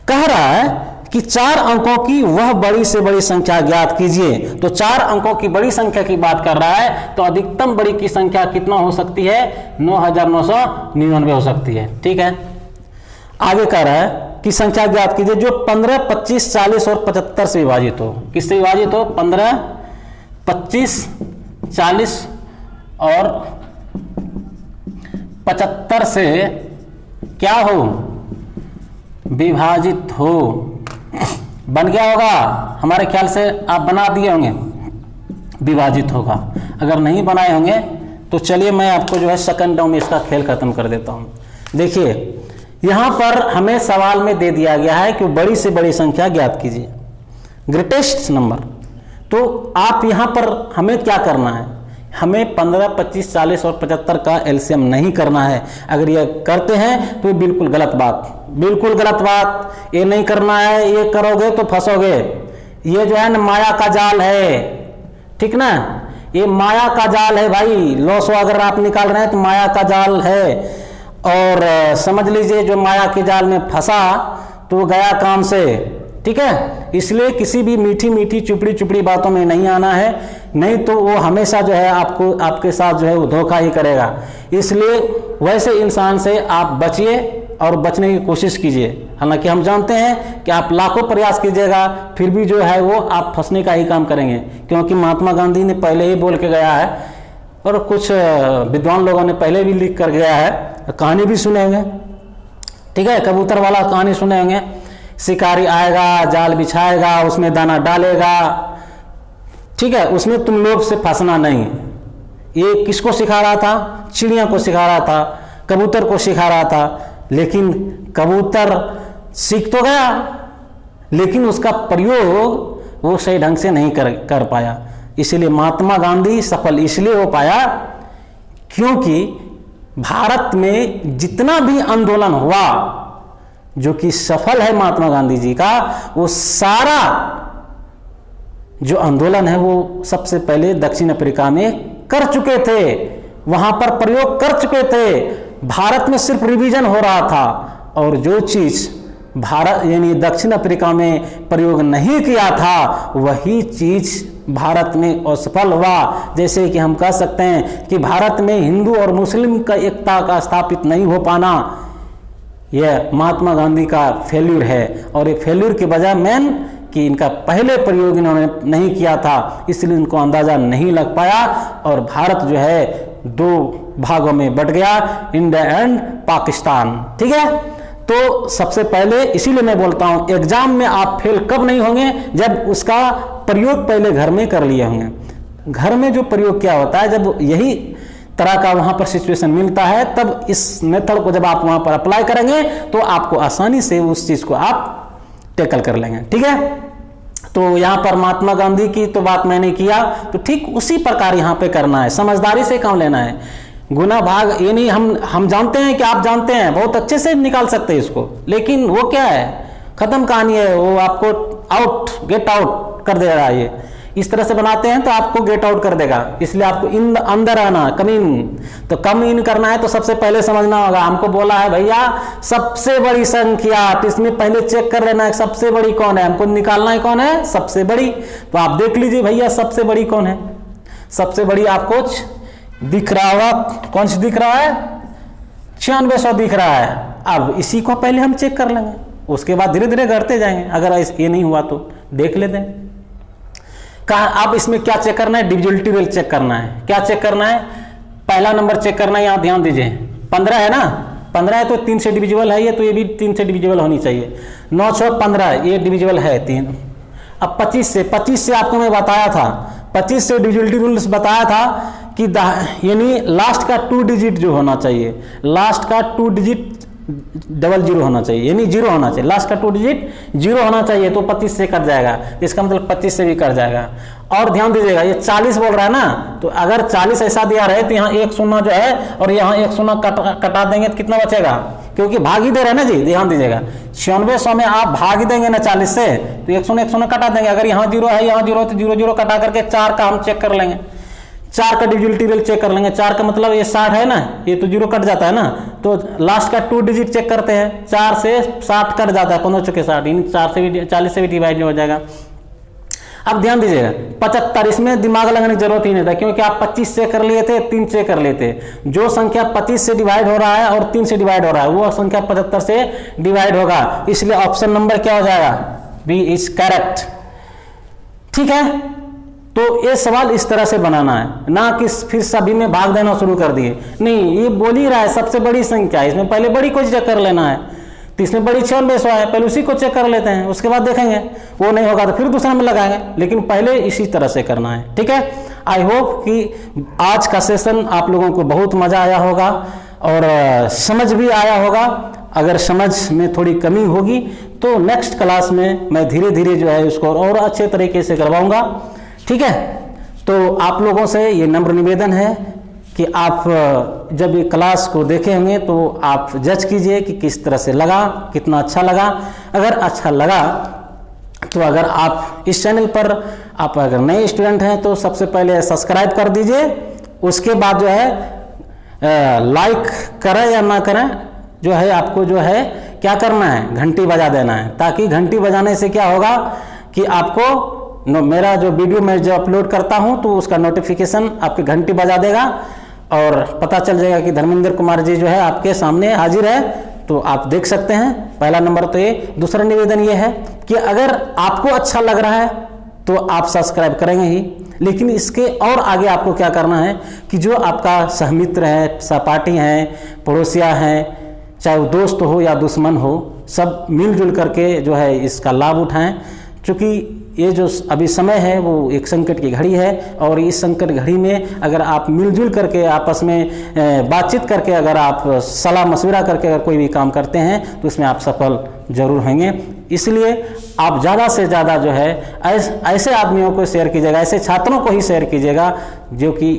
कह रहा है कि 4 अंकों की वह बड़ी से बड़ी संख्या ज्ञात कीजिए। तो 4 अंकों की बड़ी संख्या की बात कर रहा है तो अधिकतम बड़ी की संख्या कितना हो सकती है, 9999 हो सकती है। ठीक है, आगे कह रहा है कि संख्या ज्ञात कीजिए जो 15, 25, 40 और 75 से विभाजित हो। किससे विभाजित हो, 15, 25, 40 और 75 से क्या हो, विभाजित हो। बन गया होगा हमारे ख्याल से, आप बना दिए होंगे, विभाजित होगा। अगर नहीं बनाए होंगे तो चलिए मैं आपको जो है सेकंड में इसका खेल खत्म कर देता हूं। देखिए यहां पर हमें सवाल में दे दिया गया है कि बड़ी से बड़ी संख्या ज्ञात कीजिए, ग्रेटेस्ट नंबर। तो आप यहां पर हमें क्या करना है, हमें 15, 25, 40 और 75 का एलसीएम नहीं करना है। अगर ये करते हैं तो बिल्कुल गलत बात, बिल्कुल गलत बात, ये नहीं करना है। ये करोगे तो फंसोगे। ये जो है ना माया का जाल है, ठीक ना, ये माया का जाल है भाई। लॉस अगर आप निकाल रहे हैं तो माया का जाल है और समझ लीजिए जो माया के जाल में फंसा तो गया काम से। ठीक है, इसलिए किसी भी मीठी मीठी चुपड़ी चुपड़ी बातों में नहीं आना है, नहीं तो वो हमेशा जो है आपको आपके साथ जो है वो धोखा ही करेगा। इसलिए वैसे इंसान से आप बचिए और बचने की कोशिश कीजिए। हालांकि हम जानते हैं कि आप लाखों प्रयास कीजिएगा फिर भी जो है वो आप फंसने का ही काम करेंगे, क्योंकि महात्मा गांधी ने पहले ही बोल के गया है और कुछ विद्वान लोगों ने पहले भी लिख कर गया है, कहानी भी सुने होंगे। ठीक है, कबूतर वाला कहानी सुने होंगे, शिकारी आएगा, जाल बिछाएगा, उसमें दाना डालेगा। ठीक है, उसमें तुम लोग से फंसना नहीं। ये किसको सिखा रहा था, चिड़िया को सिखा रहा था, कबूतर को सिखा रहा था। लेकिन कबूतर सीख तो गया लेकिन उसका प्रयोग वो सही ढंग से नहीं कर पाया। इसलिए महात्मा गांधी सफल इसलिए हो पाया क्योंकि भारत में जितना भी आंदोलन हुआ जो कि सफल है महात्मा गांधी जी का, वो सारा जो आंदोलन है वो सबसे पहले दक्षिण अफ्रीका में कर चुके थे, वहां पर प्रयोग कर चुके थे। भारत में सिर्फ रिवीजन हो रहा था और जो चीज भारत यानी दक्षिण अफ्रीका में प्रयोग नहीं किया था वही चीज भारत में असफल हुआ। जैसे कि हम कह सकते हैं कि भारत में हिंदू और मुस्लिम का एकता का स्थापित नहीं हो पाना, यह महात्मा गांधी का फेल्यूर है। और ये फेल्यूर की वजह मेन कि इनका पहले प्रयोग इन्होंने नहीं किया था, इसलिए इनको अंदाजा नहीं लग पाया और भारत जो है 2 भागों में बट गया, इंडिया एंड पाकिस्तान। ठीक है, तो सबसे पहले इसीलिए मैं बोलता हूं एग्जाम में आप फेल कब नहीं होंगे, जब उसका प्रयोग पहले घर में कर लिए होंगे। घर में जो प्रयोग क्या होता है, जब यही तरह का वहां पर सिचुएशन मिलता है तब इस मेथड को जब आप वहां पर अप्लाई करेंगे तो आपको आसानी से उस चीज को आप टैकल कर लेंगे। ठीक है, तो यहां पर महात्मा गांधी की तो बात मैंने किया, तो ठीक उसी प्रकार यहां पे करना है, समझदारी से काम लेना है। गुना भाग ये नहीं, हम जानते हैं कि आप जानते हैं, बहुत अच्छे से निकाल सकते हैं इसको, लेकिन वो क्या है, खत्म कहानी है, वो आपको आउट गेट आउट कर दे रहा है। इस तरह से बनाते हैं तो आपको गेट आउट कर देगा, इसलिए आपको इन अंदर आना, कम इन। तो कम इन करना है तो सबसे पहले समझना होगा, हमको बोला है भैया सबसे बड़ी संख्या, तो इसमें पहले चेक कर लेना है सबसे बड़ी कौन है, हमको निकालना है कौन है सबसे बड़ी। तो आप देख लीजिए भैया सबसे बड़ी कौन है, सबसे बड़ी आपको दिख रहा होगा, कौन सी दिख रहा है 9600 दिख रहा है। अब इसी को पहले हम चेक कर लेंगे, उसके बाद धीरे धीरे करते जाएंगे, अगर ये नहीं हुआ तो देख लेते हैं। अब इसमें क्या चेक करना है, डिविजिबिलिटी रूल चेक करना है। क्या चेक करना है, पहला नंबर चेक करना है, यहाँ ध्यान दीजिए 15 है ना, 15 है तो 3 से डिविजिबल है ये, तो ये भी 3 से डिविजिबल होनी चाहिए। 9 6 15 ये डिविजिबल है 3। अब 25 से आपको मैं बताया था, 25 से डिविजिबिलिटी रूल्स बताया था कि यानी लास्ट का 2 डिजिट जो होना चाहिए, लास्ट का 2 डिजिट 00 होना चाहिए, यानी 0 होना चाहिए, लास्ट का 2 डिजिट 0 होना चाहिए, तो 25 से कट जाएगा, इसका मतलब 25 से भी कट जाएगा। और ध्यान दीजिएगा ये 40 बोल रहा है ना, तो अगर 40 ऐसा दिया रहे तो यहाँ 1 शून्य जो है और यहाँ 1 शून्य कटा देंगे तो कितना बचेगा, क्योंकि भाग ही दे रहे हैं ना जी, ध्यान दीजिएगा 9600 में आप भाग देंगे ना 40 से तो 1 शून्य कटा देंगे। अगर यहाँ 0 है यहाँ 0 है तो 0 0 कटा करके 4 का हम चेक कर लेंगे, 4 का डिविजिबिलिटी रूल चेक कर लेंगे। 4 का मतलब ये 60 है ना, ये तो 0 कट जाता है ना, तो लास्ट का 2 डिजिट चेक करते हैं, 4 से 60 कट जाता है, 15 चौके 60, यानी 4 से भी 40 से भी डिवाइड हो जाएगा। अब ध्यान दीजिएगा 75, इसमें दिमाग लगाने की जरूरत ही नहीं था, क्योंकि आप 25 से कर लिए थे, 3 से कर लेते। जो संख्या 25 से डिवाइड हो रहा है और 3 से डिवाइड हो रहा है वो संख्या 75 से डिवाइड होगा, इसलिए ऑप्शन नंबर क्या हो जाएगा, बी इज करेक्ट। ठीक है, तो ये सवाल इस तरह से बनाना है, ना कि फिर सभी में भाग देना शुरू कर दिए। नहीं, ये बोल ही रहा है सबसे बड़ी संख्या, इसमें पहले बड़ी को चेक कर लेना है, तो इसमें बड़ी 9600 है, पहले उसी को चेक कर लेते हैं, उसके बाद देखेंगे, वो नहीं होगा तो फिर दूसरा में लगाएंगे, लेकिन पहले इसी तरह से करना है। ठीक है, आई होप कि आज का सेशन आप लोगों को बहुत मजा आया होगा और समझ भी आया होगा। अगर समझ में थोड़ी कमी होगी तो नेक्स्ट क्लास में मैं धीरे धीरे जो है उसको और अच्छे तरीके से करवाऊंगा। ठीक है, तो आप लोगों से ये नम्र निवेदन है कि आप जब ये क्लास को देखे होंगे तो आप जज कीजिए कि किस तरह से लगा, कितना अच्छा लगा। अगर अच्छा लगा तो अगर आप इस चैनल पर आप अगर नए स्टूडेंट हैं तो सबसे पहले सब्सक्राइब कर दीजिए, उसके बाद जो है लाइक करें या ना करें, जो है आपको जो है क्या करना है, घंटी बजा देना है, ताकि घंटी बजाने से क्या होगा कि आपको मेरा जो वीडियो मैं जो अपलोड करता हूं तो उसका नोटिफिकेशन आपके घंटी बजा देगा और पता चल जाएगा कि धर्मेंद्र कुमार जी जो है आपके सामने हाजिर है, तो आप देख सकते हैं। पहला नंबर तो ये। दूसरा निवेदन ये है कि अगर आपको अच्छा लग रहा है तो आप सब्सक्राइब करेंगे ही, लेकिन इसके और आगे आपको क्या करना है कि जो आपका सहमित्र है, सहपाठी हैं, पड़ोसिया हैं, चाहे वो दोस्त हो या दुश्मन हो, सब मिलजुल करके जो है इसका लाभ उठाएं, क्योंकि ये जो अभी समय है वो एक संकट की घड़ी है, और इस संकट घड़ी में अगर आप मिलजुल करके आपस में बातचीत करके अगर आप सलाह मशविरा करके अगर कोई भी काम करते हैं तो इसमें आप सफल जरूर होंगे। इसलिए आप ज़्यादा से ज़्यादा जो है ऐसे आदमियों को शेयर कीजिएगा, ऐसे छात्रों को ही शेयर कीजिएगा जो कि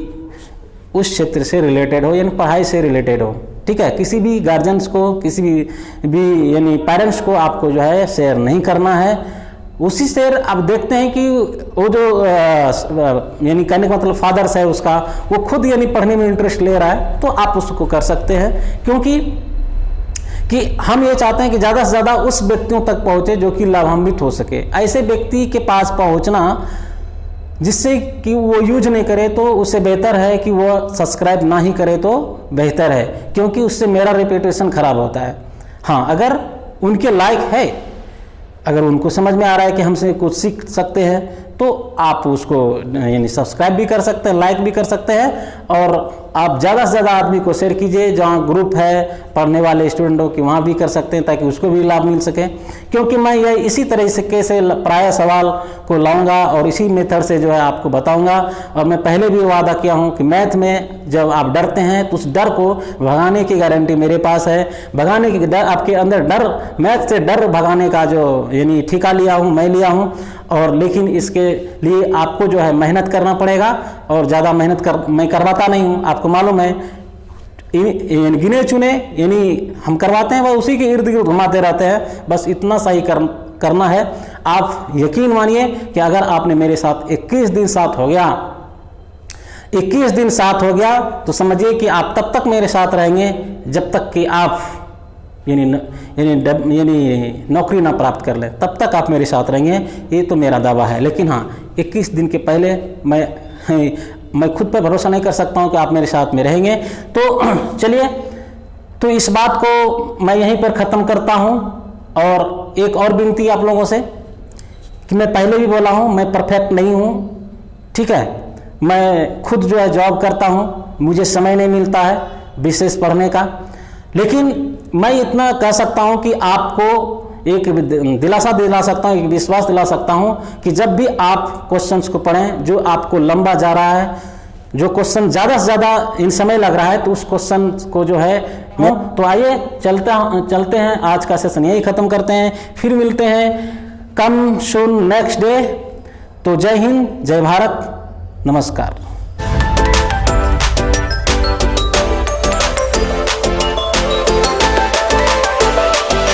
उस क्षेत्र से रिलेटेड हो, यानी पढ़ाई से रिलेटेड हो। ठीक है, किसी भी गार्जियंस को, किसी भी यानी पेरेंट्स को आपको जो है शेयर नहीं करना है। उसी से आप देखते हैं कि वो जो यानी कहने का मतलब फादर्स है उसका, वो खुद यानी पढ़ने में इंटरेस्ट ले रहा है, तो आप उसको कर सकते हैं, क्योंकि कि हम ये चाहते हैं कि ज़्यादा से ज़्यादा उस व्यक्तियों तक पहुँचे जो कि लाभान्वित हो सके। ऐसे व्यक्ति के पास पहुँचना जिससे कि वो यूज नहीं करे तो उससे बेहतर है कि वो सब्सक्राइब ना ही करे तो बेहतर है, क्योंकि उससे मेरा रेपुटेशन खराब होता है। हाँ, अगर उनके लायक है, अगर उनको समझ में आ रहा है कि हमसे कुछ सीख सकते हैं, तो आप उसको यानी सब्सक्राइब भी कर सकते हैं, लाइक भी कर सकते हैं, और आप ज़्यादा से ज़्यादा आदमी को शेयर कीजिए। जहाँ ग्रुप है पढ़ने वाले स्टूडेंटों की, वहाँ भी कर सकते हैं ताकि उसको भी लाभ मिल सके। क्योंकि मैं ये इसी तरीके से प्राय सवाल को लाऊंगा और इसी मेथड से जो है आपको बताऊंगा। और मैं पहले भी वादा किया हूँ कि मैथ में जब आप डरते हैं तो उस डर को भगाने की गारंटी मेरे पास है। भगाने की डर, आपके अंदर डर, मैथ से डर भगाने का जो यानी ठेका लिया हूँ, मैं लिया हूँ। और लेकिन इसके लिए आपको जो है मेहनत करना पड़ेगा, और ज़्यादा मेहनत मैं करवाता नहीं हूँ, आपको मालूम है। गिने चुने यानी हम करवाते हैं, वह उसी के इर्द गिर्द घुमाते रहते हैं, बस इतना सा ही करना है। आप यकीन मानिए कि अगर आपने मेरे साथ 21 दिन साथ हो गया, 21 दिन साथ हो गया, तो समझिए कि आप तब तक मेरे साथ रहेंगे जब तक कि आप यानी नौकरी ना प्राप्त कर ले, तब तक आप मेरे साथ रहेंगे। ये तो मेरा दावा है। लेकिन हाँ, 21 दिन के पहले मैं खुद पर भरोसा नहीं कर सकता हूँ कि आप मेरे साथ में रहेंगे। तो चलिए, तो इस बात को मैं यहीं पर ख़त्म करता हूँ। और एक और विनती आप लोगों से कि मैं पहले भी बोला हूँ, मैं परफेक्ट नहीं हूँ, ठीक है। मैं खुद जो है जॉब करता हूँ, मुझे समय नहीं मिलता है विशेष पढ़ने का। लेकिन मैं इतना कह सकता हूँ कि आपको एक दिलासा दिला सकता हूँ, एक विश्वास दिला सकता हूँ कि जब भी आप क्वेश्चंस को पढ़ें जो आपको लंबा जा रहा है, जो क्वेश्चन ज़्यादा से ज़्यादा इन समय लग रहा है, तो उस क्वेश्चन को जो है तो आइए चलते हैं। आज का सेशन यही ख़त्म करते हैं, फिर मिलते हैं कम सून नेक्स्ट डे। तो जय हिंद, जय भारत, नमस्कार।